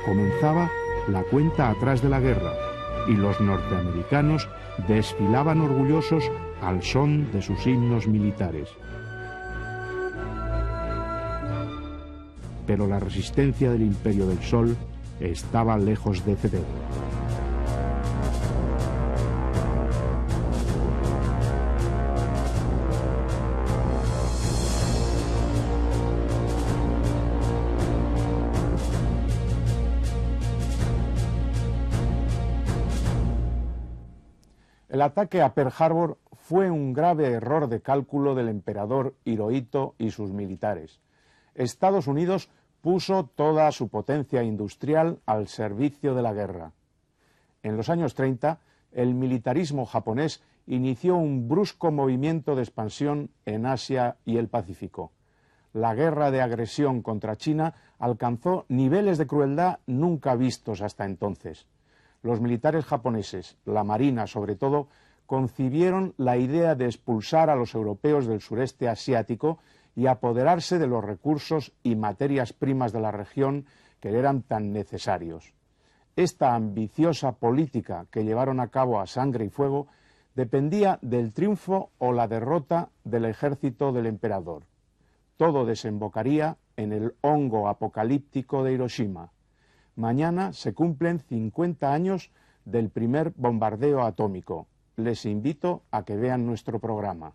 Comenzaba la cuenta atrás de la guerra, y los norteamericanos desfilaban orgullosos al son de sus himnos militares. Pero la resistencia del Imperio del Sol estaba lejos de ceder. El ataque a Pearl Harbor fue un grave error de cálculo del emperador Hirohito y sus militares. Estados Unidos puso toda su potencia industrial al servicio de la guerra. En los años 30, el militarismo japonés inició un brusco movimiento de expansión en Asia y el Pacífico. La guerra de agresión contra China alcanzó niveles de crueldad nunca vistos hasta entonces. Los militares japoneses, la marina sobre todo, concibieron la idea de expulsar a los europeos del sureste asiático y apoderarse de los recursos y materias primas de la región que le eran tan necesarios. Esta ambiciosa política que llevaron a cabo a sangre y fuego dependía del triunfo o la derrota del ejército del emperador. Todo desembocaría en el hongo apocalíptico de Hiroshima. Mañana se cumplen 50 años del primer bombardeo atómico. Les invito a que vean nuestro programa.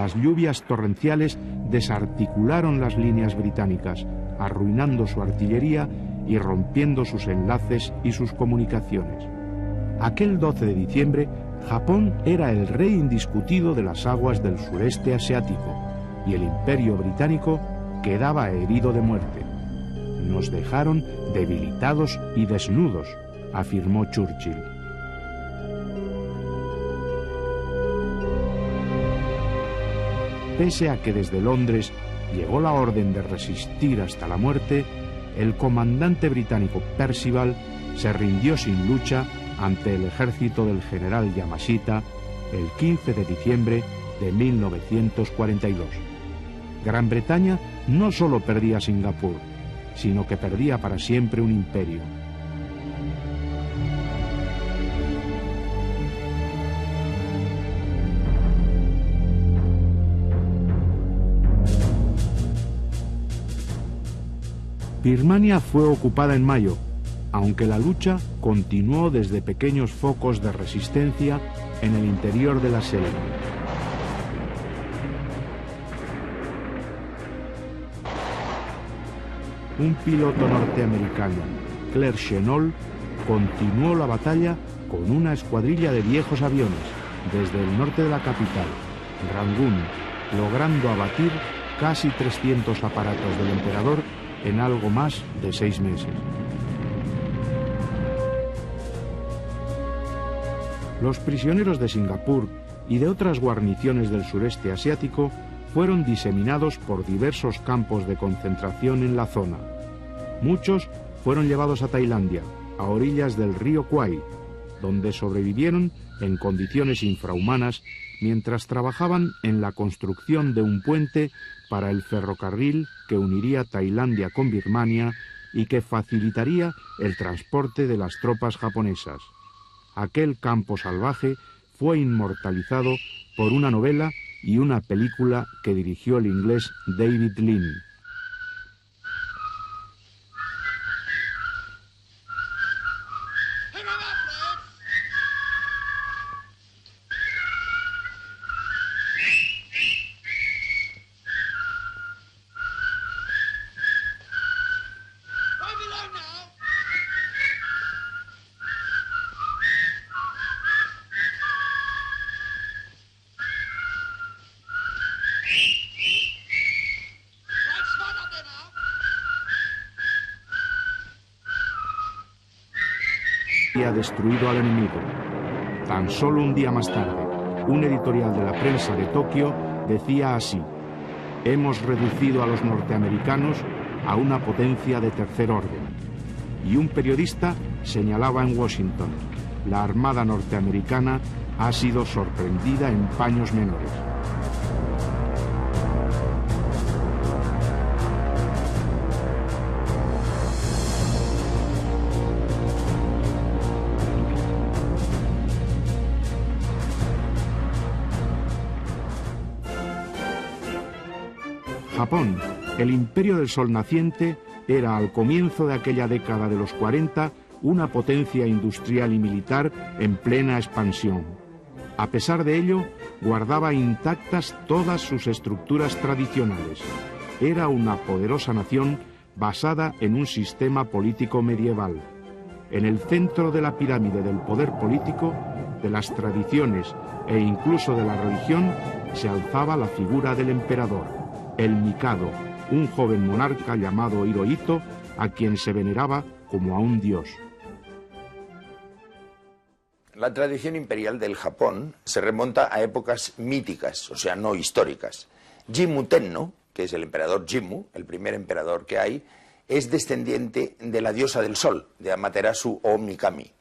Las lluvias torrenciales desarticularon las líneas británicas, arruinando su artillería y rompiendo sus enlaces y sus comunicaciones. Aquel 12 de diciembre, Japón era el rey indiscutido de las aguas del sureste asiático y el imperio británico quedaba herido de muerte. Nos dejaron debilitados y desnudos, afirmó Churchill. Pese a que desde Londres llegó la orden de resistir hasta la muerte, el comandante británico Percival se rindió sin lucha ante el ejército del general Yamashita el 15 de diciembre de 1942. Gran Bretaña no solo perdía Singapur, sino que perdía para siempre un imperio. Birmania fue ocupada en mayo, aunque la lucha continuó desde pequeños focos de resistencia en el interior de la selva. Un piloto norteamericano, Claire Chennault, continuó la batalla con una escuadrilla de viejos aviones desde el norte de la capital, Rangún, logrando abatir casi 300 aparatos del emperador en algo más de 6 meses. Los prisioneros de Singapur y de otras guarniciones del sureste asiático fueron diseminados por diversos campos de concentración en la zona. Muchos fueron llevados a Tailandia, a orillas del río Kwai, donde sobrevivieron en condiciones infrahumanas mientras trabajaban en la construcción de un puente para el ferrocarril que uniría Tailandia con Birmania y que facilitaría el transporte de las tropas japonesas. Aquel campo salvaje fue inmortalizado por una novela y una película que dirigió el inglés David Lean. ha destruido al enemigo. Tan solo un día más tarde, un editorial de la prensa de Tokio decía así: hemos reducido a los norteamericanos a una potencia de tercer orden. Y un periodista señalaba en Washington: la Armada norteamericana ha sido sorprendida en paños menores. Japón, el imperio del sol naciente, era al comienzo de aquella década de los 40 una potencia industrial y militar en plena expansión. A pesar de ello, guardaba intactas todas sus estructuras tradicionales. Era una poderosa nación basada en un sistema político medieval. En el centro de la pirámide del poder político, de las tradiciones e incluso de la religión, se alzaba la figura del emperador, el Mikado, un joven monarca llamado Hirohito, a quien se veneraba como a un dios. La tradición imperial del Japón se remonta a épocas míticas, o sea, no históricas. Jimmu Tenno, que es el emperador Jimmu, el primer emperador que hay, es descendiente de la diosa del sol, de Amaterasu o Mikami.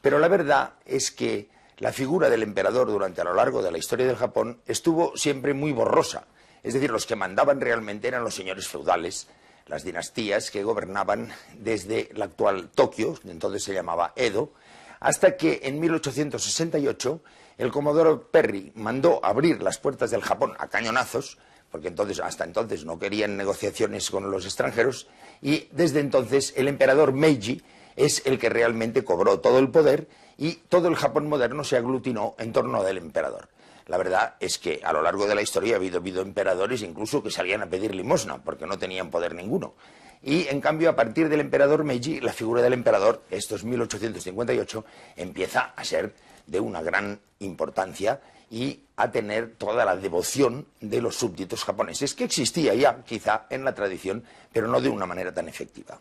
Pero la verdad es que la figura del emperador durante a lo largo de la historia del Japón estuvo siempre muy borrosa. Es decir, los que mandaban realmente eran los señores feudales, las dinastías que gobernaban desde la actual Tokio, entonces se llamaba Edo, hasta que en 1868 el comodoro Perry mandó abrir las puertas del Japón a cañonazos, porque hasta entonces no querían negociaciones con los extranjeros, y desde entonces el emperador Meiji es el que realmente cobró todo el poder y todo el Japón moderno se aglutinó en torno del emperador. La verdad es que a lo largo de la historia ha habido emperadores incluso que salían a pedir limosna porque no tenían poder ninguno. Y en cambio, a partir del emperador Meiji, la figura del emperador, esto es 1858, empieza a ser de una gran importancia y a tener toda la devoción de los súbditos japoneses, que existía ya quizá en la tradición, pero no de una manera tan efectiva.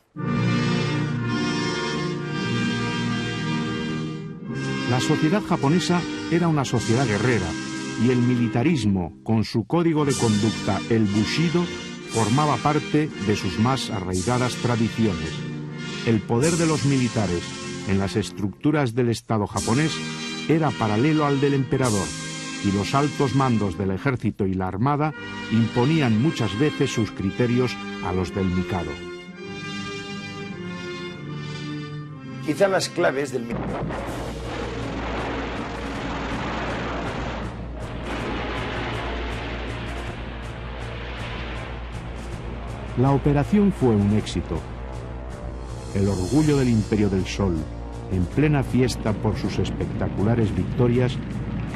La sociedad japonesa era una sociedad guerrera, y el militarismo, con su código de conducta, el Bushido, formaba parte de sus más arraigadas tradiciones. El poder de los militares en las estructuras del Estado japonés era paralelo al del emperador, y los altos mandos del ejército y la armada imponían muchas veces sus criterios a los del Mikado. Quizá las claves del La operación fue un éxito. El orgullo del Imperio del Sol, en plena fiesta por sus espectaculares victorias,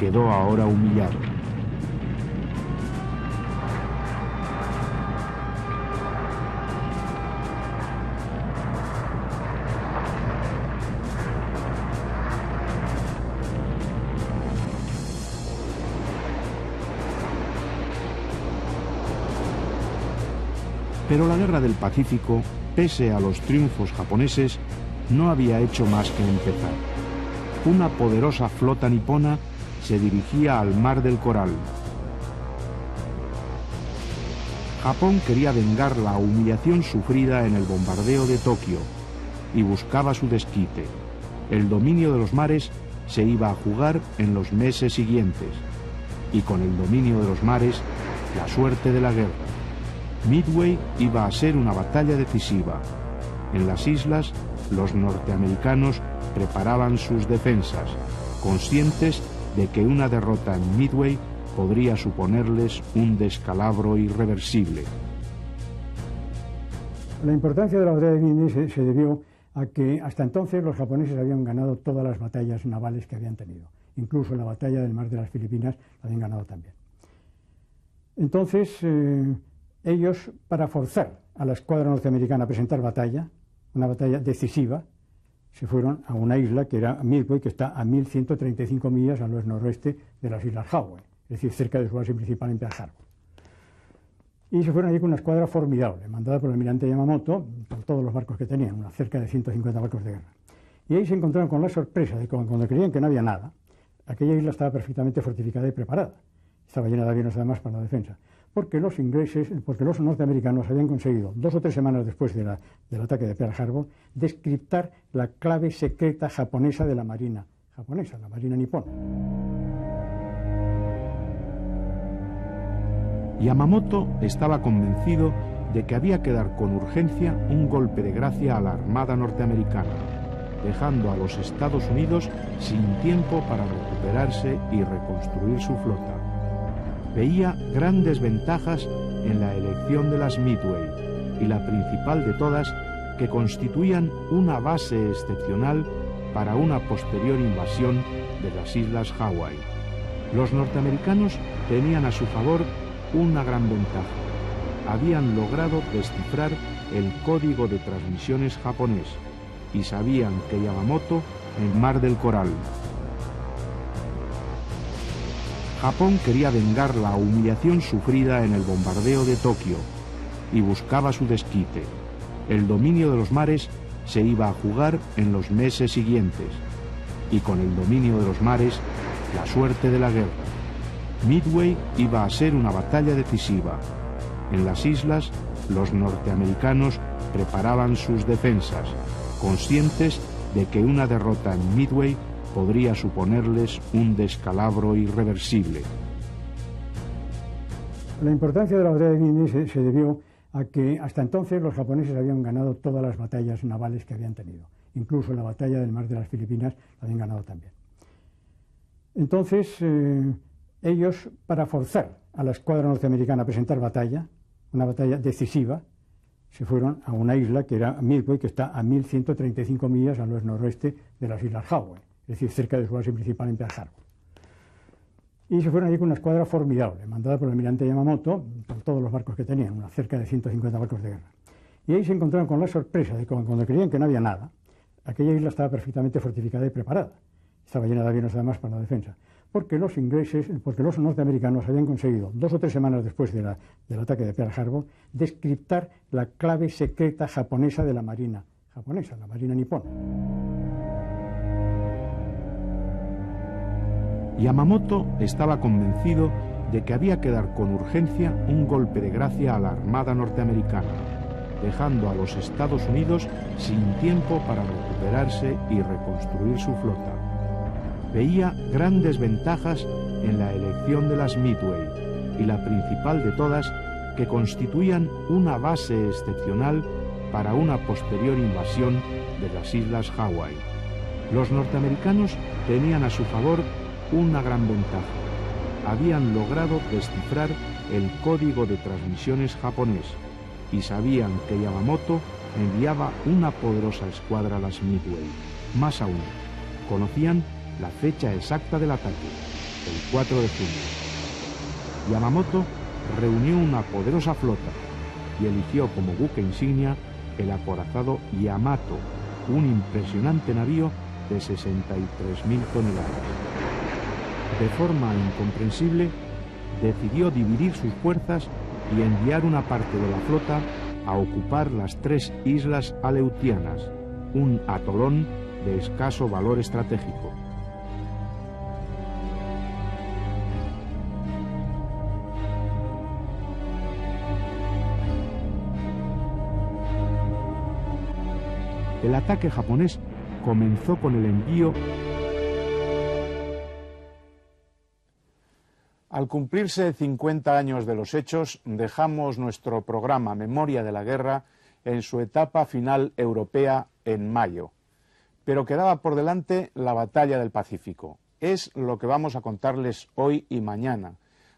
quedó ahora humillado. Pero la Guerra del Pacífico, pese a los triunfos japoneses, no había hecho más que empezar. Una poderosa flota nipona se dirigía al Mar del Coral. Japón quería vengar la humillación sufrida en el bombardeo de Tokio y buscaba su desquite. El dominio de los mares se iba a jugar en los meses siguientes, y con el dominio de los mares, la suerte de la guerra. Midway iba a ser una batalla decisiva. En las islas, los norteamericanos preparaban sus defensas, conscientes de que una derrota en Midway podría suponerles un descalabro irreversible. La importancia de la batalla de Midway se debió a que hasta entonces los japoneses habían ganado todas las batallas navales que habían tenido. Incluso la batalla del Mar de las Filipinas la habían ganado también. Entonces, ellos, para forzar a la escuadra norteamericana a presentar batalla, una batalla decisiva, se fueron a una isla que era Midway, que está a 1135 millas al noroeste de las Islas Hawái, es decir, cerca de su base principal en Pearl Harbor. Y se fueron allí con una escuadra formidable, mandada por el almirante Yamamoto, por todos los barcos que tenían, cerca de 150 barcos de guerra. Y ahí se encontraron con la sorpresa de que cuando creían que no había nada, aquella isla estaba perfectamente fortificada y preparada. Estaba llena de aviones además para la defensa. Porque los norteamericanos habían conseguido, 2 o 3 semanas después del ataque de Pearl Harbor, descriptar la clave secreta japonesa de la marina japonesa, la marina nipona. Yamamoto estaba convencido de que había que dar con urgencia un golpe de gracia a la Armada norteamericana, dejando a los Estados Unidos sin tiempo para recuperarse y reconstruir su flota. Veía grandes ventajas en la elección de las Midway, y la principal de todas, que constituían una base excepcional para una posterior invasión de las islas Hawái. Los norteamericanos tenían a su favor una gran ventaja. Habían logrado descifrar el código de transmisiones japonés y sabían que Yamamoto en Mar del Coral. Japón quería vengar la humillación sufrida en el bombardeo de Tokio y buscaba su desquite. El dominio de los mares se iba a jugar en los meses siguientes, y con el dominio de los mares, la suerte de la guerra. Midway iba a ser una batalla decisiva. En las islas, los norteamericanos preparaban sus defensas, conscientes de que una derrota en Midway podría suponerles un descalabro irreversible. La importancia de la batalla de Midway se debió a que hasta entonces los japoneses habían ganado todas las batallas navales que habían tenido. Incluso la batalla del mar de las Filipinas la habían ganado también. Entonces, ellos, para forzar a la escuadra norteamericana a presentar batalla, una batalla decisiva, se fueron a una isla que era Midway, que está a 1135 millas al noroeste de las islas Hawái, es decir, cerca de su base principal en Pearl Harbor. Y se fueron allí con una escuadra formidable, mandada por el almirante Yamamoto, con todos los barcos que tenían, cerca de 150 barcos de guerra. Y ahí se encontraron con la sorpresa de que cuando creían que no había nada, aquella isla estaba perfectamente fortificada y preparada. Estaba llena de aviones además para la defensa. Porque los norteamericanos habían conseguido, 2 o 3 semanas después del ataque de Pearl Harbor, descriptar la clave secreta japonesa de la marina japonesa, la marina nipona. Yamamoto estaba convencido de que había que dar con urgencia un golpe de gracia a la Armada norteamericana, dejando a los Estados Unidos sin tiempo para recuperarse y reconstruir su flota. Veía grandes ventajas en la elección de las Midway, y la principal de todas, que constituían una base excepcional para una posterior invasión de las islas Hawái. Los norteamericanos tenían a su favor una gran ventaja. Habían logrado descifrar el código de transmisiones japonés y sabían que Yamamoto enviaba una poderosa escuadra a las Midway. Más aún, conocían la fecha exacta del ataque, el 4 de junio. Yamamoto reunió una poderosa flota y eligió como buque insignia el acorazado Yamato, un impresionante navío de 63.000 toneladas. De forma incomprensible, decidió dividir sus fuerzas y enviar una parte de la flota a ocupar las 3 islas Aleutianas, un atolón de escaso valor estratégico. El ataque japonés comenzó con el envío. Al cumplirse 50 años de los hechos, dejamos nuestro programa Memoria de la Guerra en su etapa final europea en mayo. Pero quedaba por delante la batalla del Pacífico. Es lo que vamos a contarles hoy y mañana.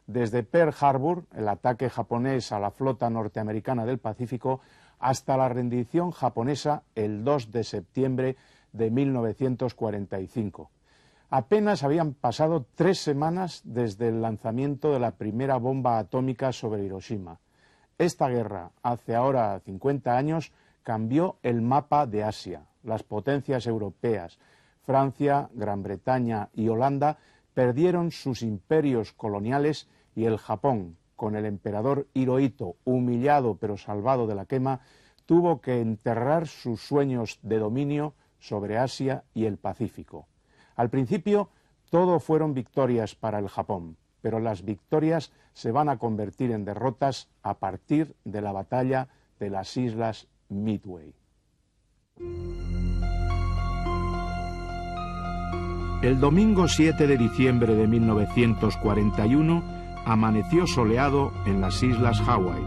Desde Pearl Harbor, el ataque japonés a la flota norteamericana del Pacífico, hasta la rendición japonesa el 2 de septiembre de 1945. Apenas habían pasado 3 semanas desde el lanzamiento de la primera bomba atómica sobre Hiroshima. Esta guerra, hace ahora 50 años, cambió el mapa de Asia. Las potencias europeas, Francia, Gran Bretaña y Holanda, perdieron sus imperios coloniales y el Japón, con el emperador Hirohito, humillado pero salvado de la quema, tuvo que enterrar sus sueños de dominio sobre Asia y el Pacífico. Al principio, todo fueron victorias para el Japón, pero las victorias se van a convertir en derrotas a partir de la batalla de las Islas Midway. El domingo 7 de diciembre de 1941 amaneció soleado en las Islas Hawái.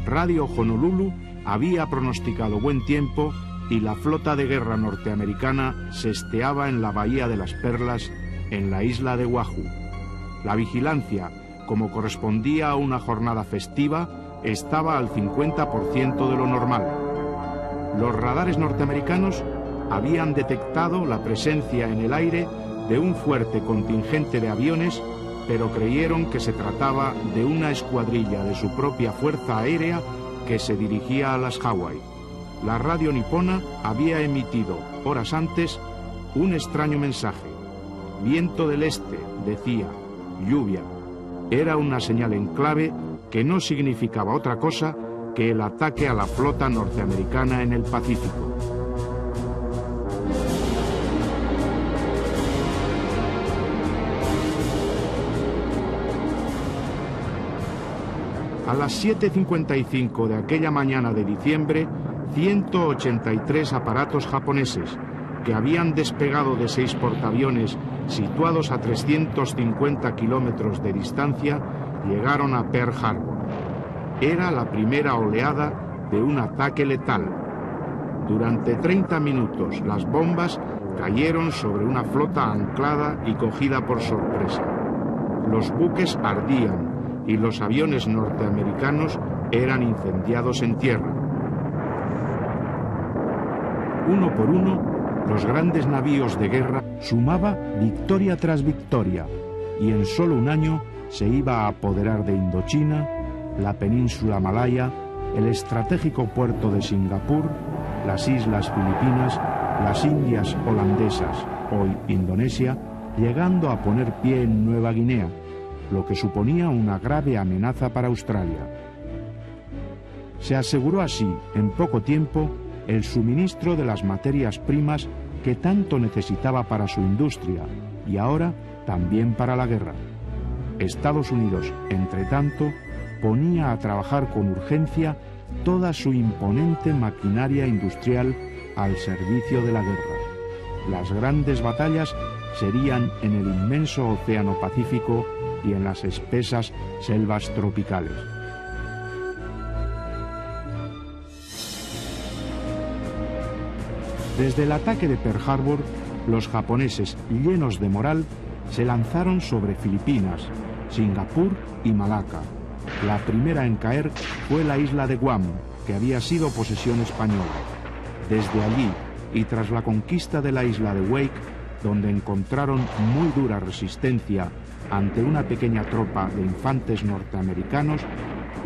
Radio Honolulu había pronosticado buen tiempo y la flota de guerra norteamericana se esteaba en la Bahía de las Perlas, en la isla de Oahu. La vigilancia, como correspondía a una jornada festiva, estaba al 50% de lo normal. Los radares norteamericanos habían detectado la presencia en el aire de un fuerte contingente de aviones, pero creyeron que se trataba de una escuadrilla de su propia fuerza aérea que se dirigía a las Hawái. La radio nipona había emitido, horas antes, un extraño mensaje. Viento del este, decía, lluvia. Era una señal en clave que no significaba otra cosa que el ataque a la flota norteamericana en el Pacífico. A las 7:55 de aquella mañana de diciembre, 183 aparatos japoneses, que habían despegado de 6 portaaviones situados a 350 kilómetros de distancia, llegaron a Pearl Harbor. Era la primera oleada de un ataque letal. Durante 30 minutos las bombas cayeron sobre una flota anclada y cogida por sorpresa. Los buques ardían y los aviones norteamericanos eran incendiados en tierra. Uno por uno, los grandes navíos de guerra sumaba victoria tras victoria, y en solo un año se iba a apoderar de Indochina, la península malaya, el estratégico puerto de Singapur, las islas Filipinas, las Indias holandesas, hoy Indonesia, llegando a poner pie en Nueva Guinea, lo que suponía una grave amenaza para Australia. Se aseguró así, en poco tiempo, el suministro de las materias primas que tanto necesitaba para su industria y ahora también para la guerra. Estados Unidos, entre tanto, ponía a trabajar con urgencia toda su imponente maquinaria industrial al servicio de la guerra. Las grandes batallas serían en el inmenso Océano Pacífico y en las espesas selvas tropicales. Desde el ataque de Pearl Harbor, los japoneses, llenos de moral, se lanzaron sobre Filipinas, Singapur y Malaca. La primera en caer fue la isla de Guam, que había sido posesión española. Desde allí, y tras la conquista de la isla de Wake, donde encontraron muy dura resistencia ante una pequeña tropa de infantes norteamericanos,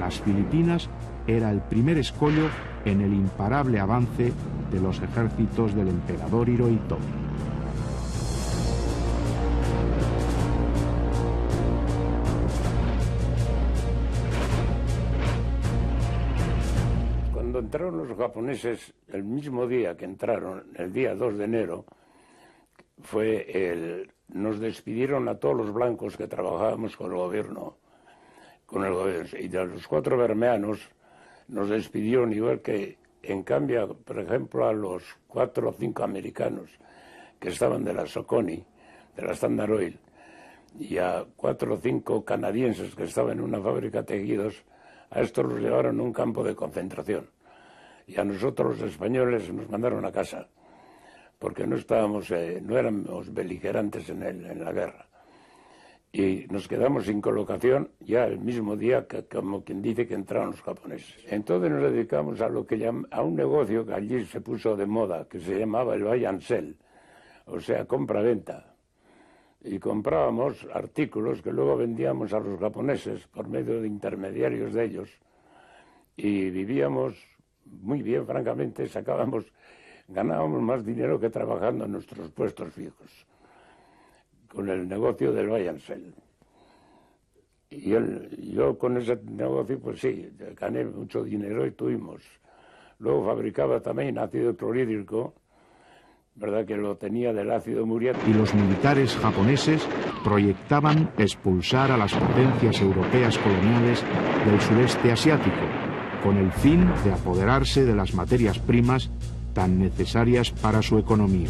las Filipinas era el primer escollo en el imparable avance de los ejércitos del emperador Hirohito. Cuando entraron los japoneses, el mismo día que entraron, el día 2 de enero, nos despidieron a todos los blancos que trabajábamos con el gobierno. Y de los 4 bermeanos nos despidieron, igual que en cambio, por ejemplo, a los 4 o 5 americanos que estaban de la Socony, de la Standard Oil, y a 4 o 5 canadienses que estaban en una fábrica de tejidos, a estos los llevaron a un campo de concentración. Y a nosotros los españoles nos mandaron a casa, porque no éramos beligerantes en la guerra. Y nos quedamos sin colocación ya el mismo día que, como quien dice, que entraron los japoneses. Entonces nos dedicamos a a un negocio que allí se puso de moda, que se llamaba el buy and sell, o sea, compra-venta. Y comprábamos artículos que luego vendíamos a los japoneses por medio de intermediarios de ellos, y vivíamos muy bien, francamente, ganábamos más dinero que trabajando en nuestros puestos fijos, con el negocio del buy and sell. Y yo con ese negocio, pues sí, gané mucho dinero y tuvimos. Luego fabricaba también ácido clorhídrico ¿verdad?, que lo tenía del ácido muriático. Y los militares japoneses proyectaban expulsar a las potencias europeas coloniales del sureste asiático, con el fin de apoderarse de las materias primas tan necesarias para su economía.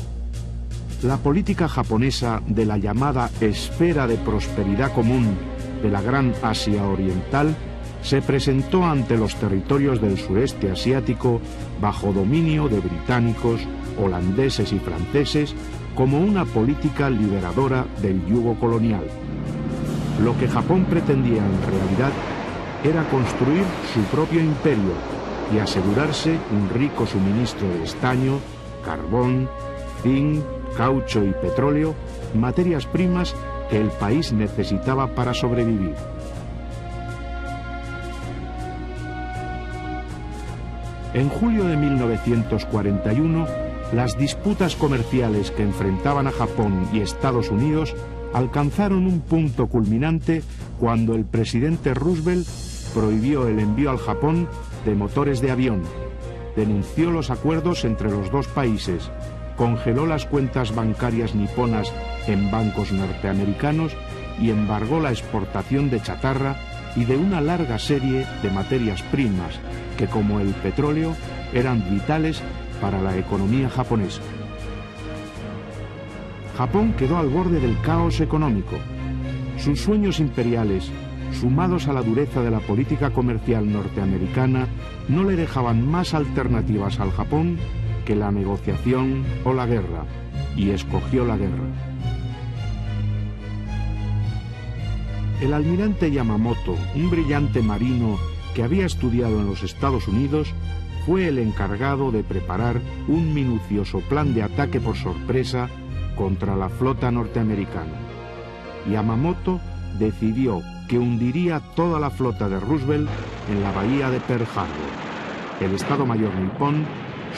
La política japonesa de la llamada esfera de prosperidad común de la Gran Asia Oriental se presentó ante los territorios del sureste asiático bajo dominio de británicos, holandeses y franceses como una política liberadora del yugo colonial. Lo que Japón pretendía en realidad era construir su propio imperio y asegurarse un rico suministro de estaño, carbón, zinc, caucho y petróleo, materias primas que el país necesitaba para sobrevivir. En julio de 1941, las disputas comerciales que enfrentaban a Japón y Estados Unidos alcanzaron un punto culminante cuando el presidente Roosevelt prohibió el envío al Japón de motores de avión, denunció los acuerdos entre los dos países, congeló las cuentas bancarias niponas en bancos norteamericanos y embargó la exportación de chatarra y de una larga serie de materias primas que, como el petróleo, eran vitales para la economía japonesa. Japón quedó al borde del caos económico. Sus sueños imperiales, sumados a la dureza de la política comercial norteamericana, no le dejaban más alternativas al Japón que la negociación o la guerra, y escogió la guerra. El almirante Yamamoto, un brillante marino que había estudiado en los Estados Unidos, fue el encargado de preparar un minucioso plan de ataque por sorpresa contra la flota norteamericana. Yamamoto decidió que hundiría toda la flota de Roosevelt en la bahía de Pearl Harbor. El Estado Mayor nipón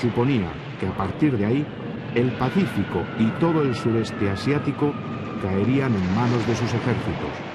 suponía que a partir de ahí el Pacífico y todo el sureste asiático caerían en manos de sus ejércitos.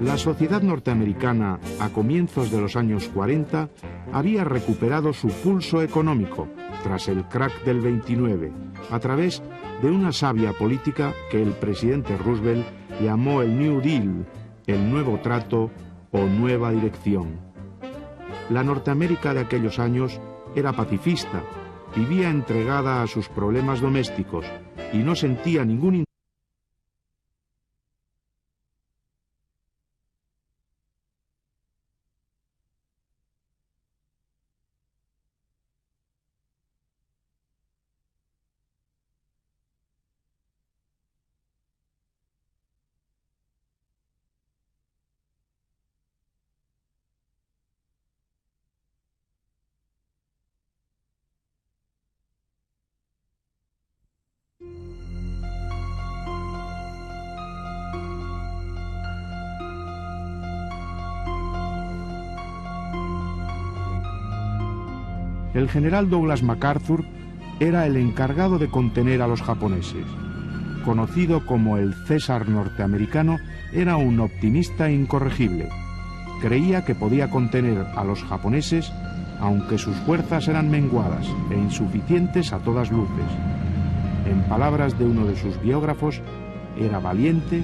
La sociedad norteamericana, a comienzos de los años 40, había recuperado su pulso económico tras el crack del 29, a través de una sabia política que el presidente Roosevelt llamó el New Deal, el nuevo trato o nueva dirección. La Norteamérica de aquellos años era pacifista, vivía entregada a sus problemas domésticos y no sentía ningún interés. El general Douglas MacArthur era el encargado de contener a los japoneses. Conocido como el César norteamericano, era un optimista incorregible. Creía que podía contener a los japoneses, aunque sus fuerzas eran menguadas e insuficientes a todas luces. En palabras de uno de sus biógrafos, era valiente,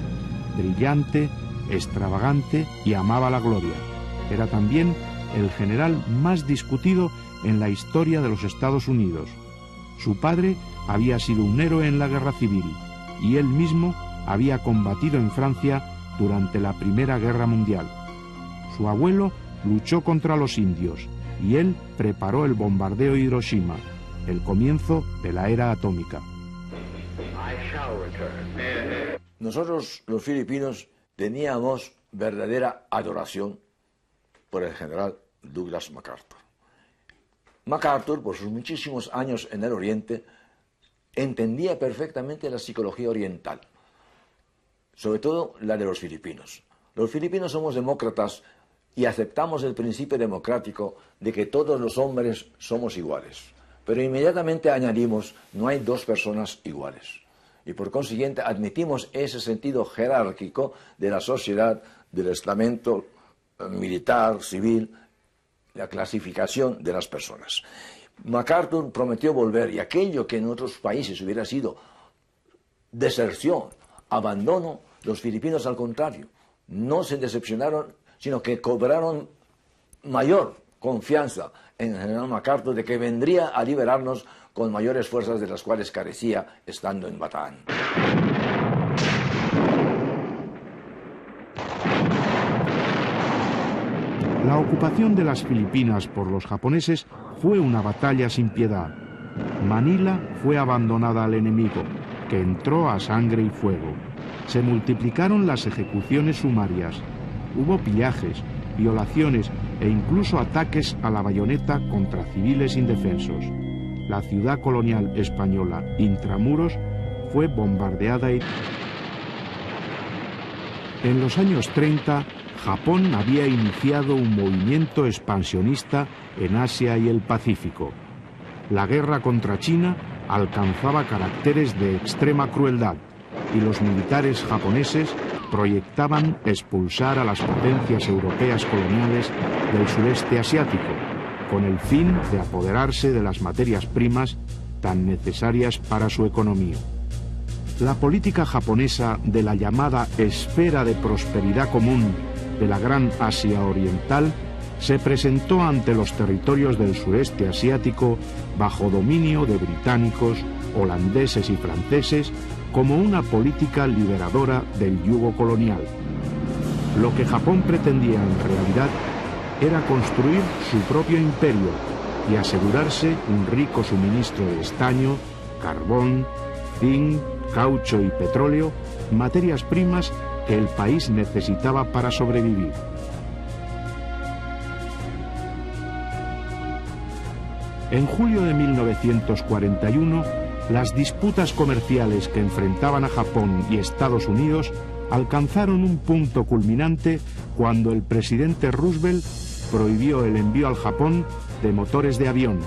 brillante, extravagante y amaba la gloria. Era también el general más discutido en la historia de los Estados Unidos. Su padre había sido un héroe en la Guerra Civil y él mismo había combatido en Francia durante la Primera Guerra Mundial. Su abuelo luchó contra los indios y él preparó el bombardeo de Hiroshima, el comienzo de la era atómica. Nosotros, los filipinos, teníamos verdadera adoración por el general Douglas MacArthur. MacArthur, por sus muchísimos años en el Oriente, entendía perfectamente la psicología oriental, sobre todo la de los filipinos. Los filipinos somos demócratas y aceptamos el principio democrático de que todos los hombres somos iguales. pero inmediatamente añadimos, no hay dos personas iguales. Y por consiguiente admitimos ese sentido jerárquico de la sociedad, del estamento militar, civil, la clasificación de las personas. MacArthur prometió volver, y aquello que en otros países hubiera sido deserción, abandono, los filipinos al contrario, no se decepcionaron, sino que cobraron mayor confianza en el general MacArthur de que vendría a liberarnos con mayores fuerzas de las cuales carecía estando en Bataan. La ocupación de las Filipinas por los japoneses fue una batalla sin piedad. Manila fue abandonada al enemigo, que entró a sangre y fuego. Se multiplicaron las ejecuciones sumarias. Hubo pillajes, violaciones e incluso ataques a la bayoneta contra civiles indefensos. La ciudad colonial española, Intramuros, fue bombardeada y... En los años 30, Japón había iniciado un movimiento expansionista en Asia y el Pacífico. La guerra contra China alcanzaba caracteres de extrema crueldad y los militares japoneses proyectaban expulsar a las potencias europeas coloniales del sureste asiático, con el fin de apoderarse de las materias primas tan necesarias para su economía. La política japonesa de la llamada esfera de prosperidad común de la Gran Asia Oriental se presentó ante los territorios del sureste asiático bajo dominio de británicos, holandeses y franceses como una política liberadora del yugo colonial. Lo que Japón pretendía en realidad era construir su propio imperio y asegurarse un rico suministro de estaño, carbón, zinc, caucho y petróleo, materias primas que el país necesitaba para sobrevivir. En julio de 1941, las disputas comerciales que enfrentaban a Japón y Estados Unidos alcanzaron un punto culminante cuando el presidente Roosevelt prohibió el envío al Japón de motores de avión,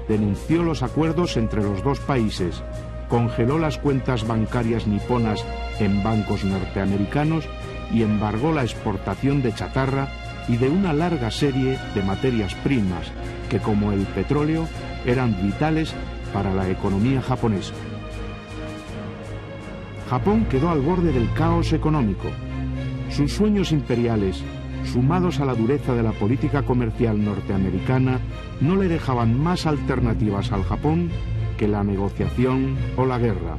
denunció los acuerdos entre los dos países, congeló las cuentas bancarias niponas en bancos norteamericanos y embargó la exportación de chatarra y de una larga serie de materias primas que, como el petróleo, eran vitales para la economía japonesa. Japón quedó al borde del caos económico. Sus sueños imperiales, sumados a la dureza de la política comercial norteamericana, no le dejaban más alternativas al Japón que la negociación o la guerra,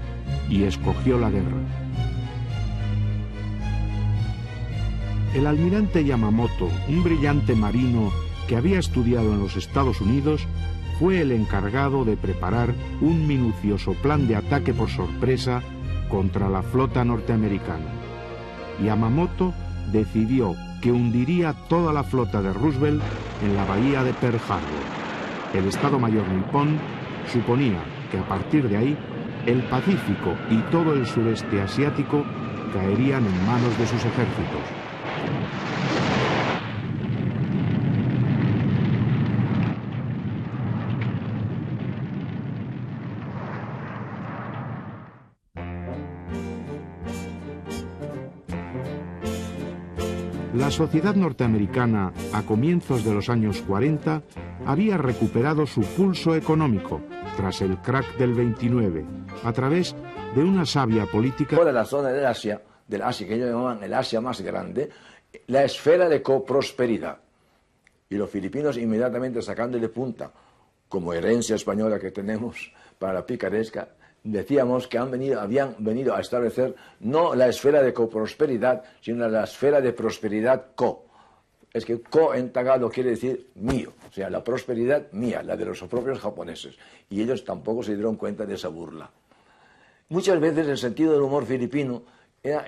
y escogió la guerra. El almirante Yamamoto, un brillante marino que había estudiado en los Estados Unidos, fue el encargado de preparar un minucioso plan de ataque por sorpresa contra la flota norteamericana. Yamamoto decidió que hundiría toda la flota de Roosevelt en la bahía de Pearl Harbor. El Estado Mayor nipón suponía que a partir de ahí el Pacífico y todo el sureste asiático caerían en manos de sus ejércitos. La sociedad norteamericana, a comienzos de los años 40, había recuperado su pulso económico tras el crack del 29, a través de una sabia política. Toda la zona del Asia que ellos llamaban el Asia más grande, la esfera de coprosperidad. Y los filipinos inmediatamente sacándole punta, como herencia española que tenemos para la picaresca, decíamos que habían venido a establecer no la esfera de coprosperidad, sino la esfera de prosperidad co. Es que co en tagalo quiere decir mío, o sea, la prosperidad mía, la de los propios japoneses. Y ellos tampoco se dieron cuenta de esa burla. Muchas veces el sentido del humor filipino era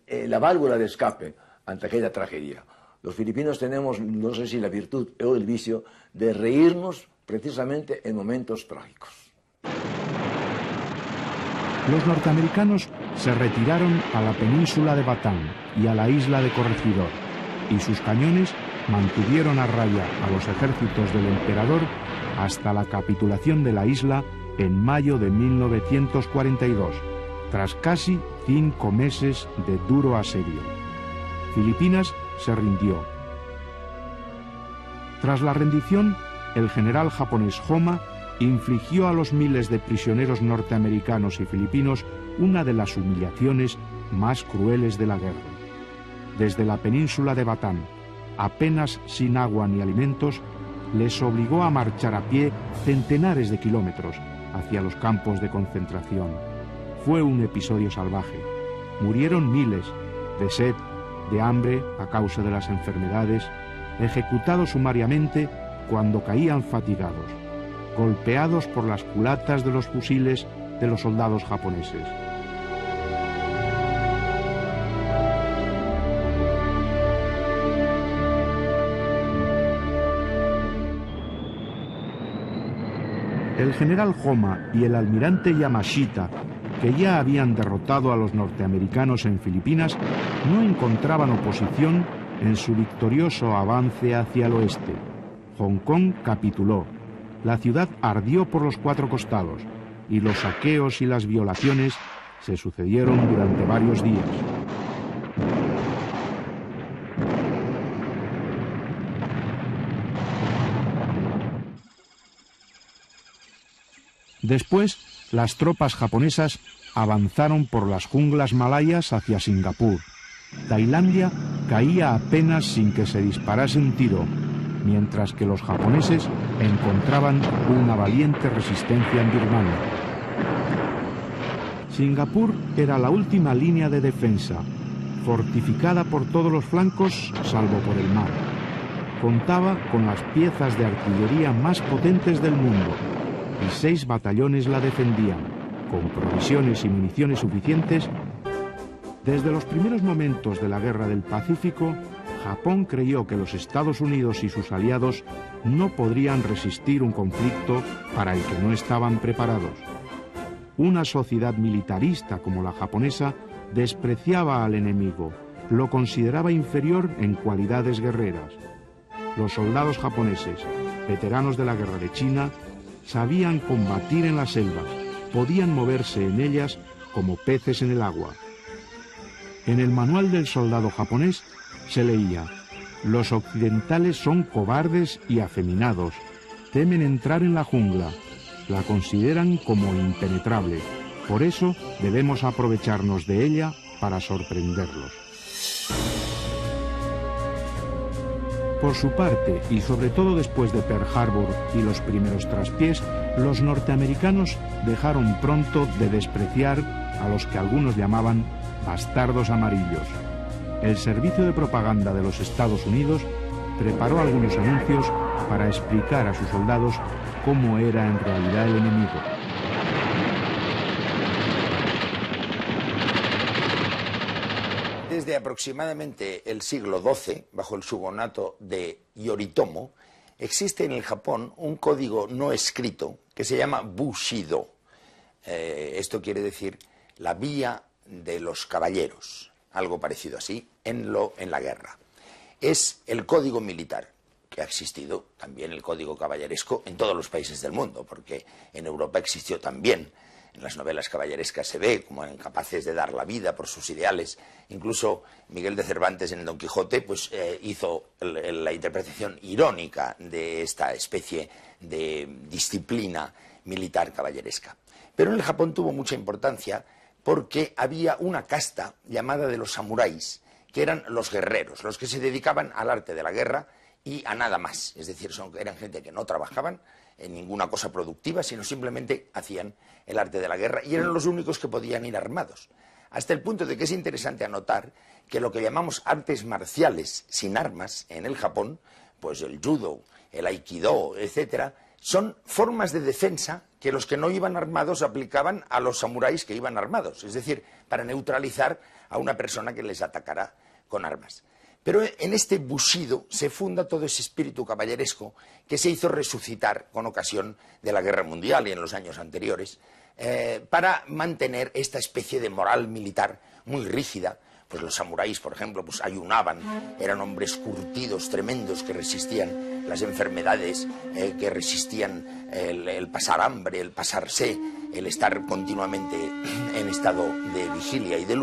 la válvula de escape ante aquella tragedia. Los filipinos tenemos, no sé si la virtud o el vicio, de reírnos precisamente en momentos trágicos. Los norteamericanos se retiraron a la península de Bataan y a la isla de Corregidor, y sus cañones mantuvieron a raya a los ejércitos del emperador hasta la capitulación de la isla en mayo de 1942, tras casi 5 meses de duro asedio. Filipinas se rindió. Tras la rendición, el general japonés Homma infligió a los miles de prisioneros norteamericanos y filipinos una de las humillaciones más crueles de la guerra. Desde la península de Batán, apenas sin agua ni alimentos, les obligó a marchar a pie centenares de kilómetros hacia los campos de concentración. Fue un episodio salvaje. Murieron miles de sed, de hambre a causa de las enfermedades, ejecutados sumariamente cuando caían fatigados, golpeados por las culatas de los fusiles de los soldados japoneses. El general Homma y el almirante Yamashita, que ya habían derrotado a los norteamericanos en Filipinas, no encontraban oposición en su victorioso avance hacia el oeste. Hong Kong capituló. La ciudad ardió por los 4 costados y los saqueos y las violaciones se sucedieron durante varios días. Después, las tropas japonesas avanzaron por las junglas malayas hacia Singapur. Tailandia caía apenas sin que se disparase un tiro, mientras que los japoneses encontraban una valiente resistencia en Birmania. Singapur era la última línea de defensa, fortificada por todos los flancos salvo por el mar. Contaba con las piezas de artillería más potentes del mundo y 6 batallones la defendían, con provisiones y municiones suficientes. Desde los primeros momentos de la Guerra del Pacífico, Japón creyó que los Estados Unidos y sus aliados no podrían resistir un conflicto para el que no estaban preparados. Una sociedad militarista como la japonesa despreciaba al enemigo, lo consideraba inferior en cualidades guerreras. Los soldados japoneses, veteranos de la Guerra de China, sabían combatir en las selvas, podían moverse en ellas como peces en el agua. En el manual del soldado japonés se leía: los occidentales son cobardes y afeminados, temen entrar en la jungla, la consideran como impenetrable, por eso debemos aprovecharnos de ella para sorprenderlos. Por su parte, y sobre todo después de Pearl Harbor y los primeros traspiés, los norteamericanos dejaron pronto de despreciar a los que algunos llamaban bastardos amarillos. El servicio de propaganda de los Estados Unidos preparó algunos anuncios para explicar a sus soldados cómo era en realidad el enemigo. Desde aproximadamente el siglo XII, bajo el shogunato de Yoritomo, existe en el Japón un código no escrito que se llama Bushido. Esto quiere decir la vía de los caballeros, algo parecido así, en la guerra. Es el código militar, que ha existido también el código caballeresco en todos los países del mundo, porque en Europa existió también. En las novelas caballerescas se ve como eran capaces de dar la vida por sus ideales. Incluso Miguel de Cervantes en el Don Quijote pues, hizo la interpretación irónica de esta especie de disciplina militar caballeresca. Pero en el Japón tuvo mucha importancia porque había una casta llamada de los samuráis, que eran los guerreros, los que se dedicaban al arte de la guerra y a nada más. Es decir, eran gente que no trabajaban en ninguna cosa productiva, sino simplemente hacían el arte de la guerra y eran los únicos que podían ir armados. Hasta el punto de que es interesante anotar que lo que llamamos artes marciales sin armas en el Japón, pues el judo, el aikido, etcétera, son formas de defensa que los que no iban armados aplicaban a los samuráis que iban armados, es decir, para neutralizar a una persona que les atacara con armas. Pero en este bushido se funda todo ese espíritu caballeresco que se hizo resucitar con ocasión de la Guerra Mundial y en los años anteriores, para mantener esta especie de moral militar muy rígida, pues los samuráis, por ejemplo, pues ayunaban, eran hombres curtidos, tremendos, que resistían las enfermedades, que resistían el pasar hambre, el pasar sed, el estar continuamente en estado de vigilia y de lucha.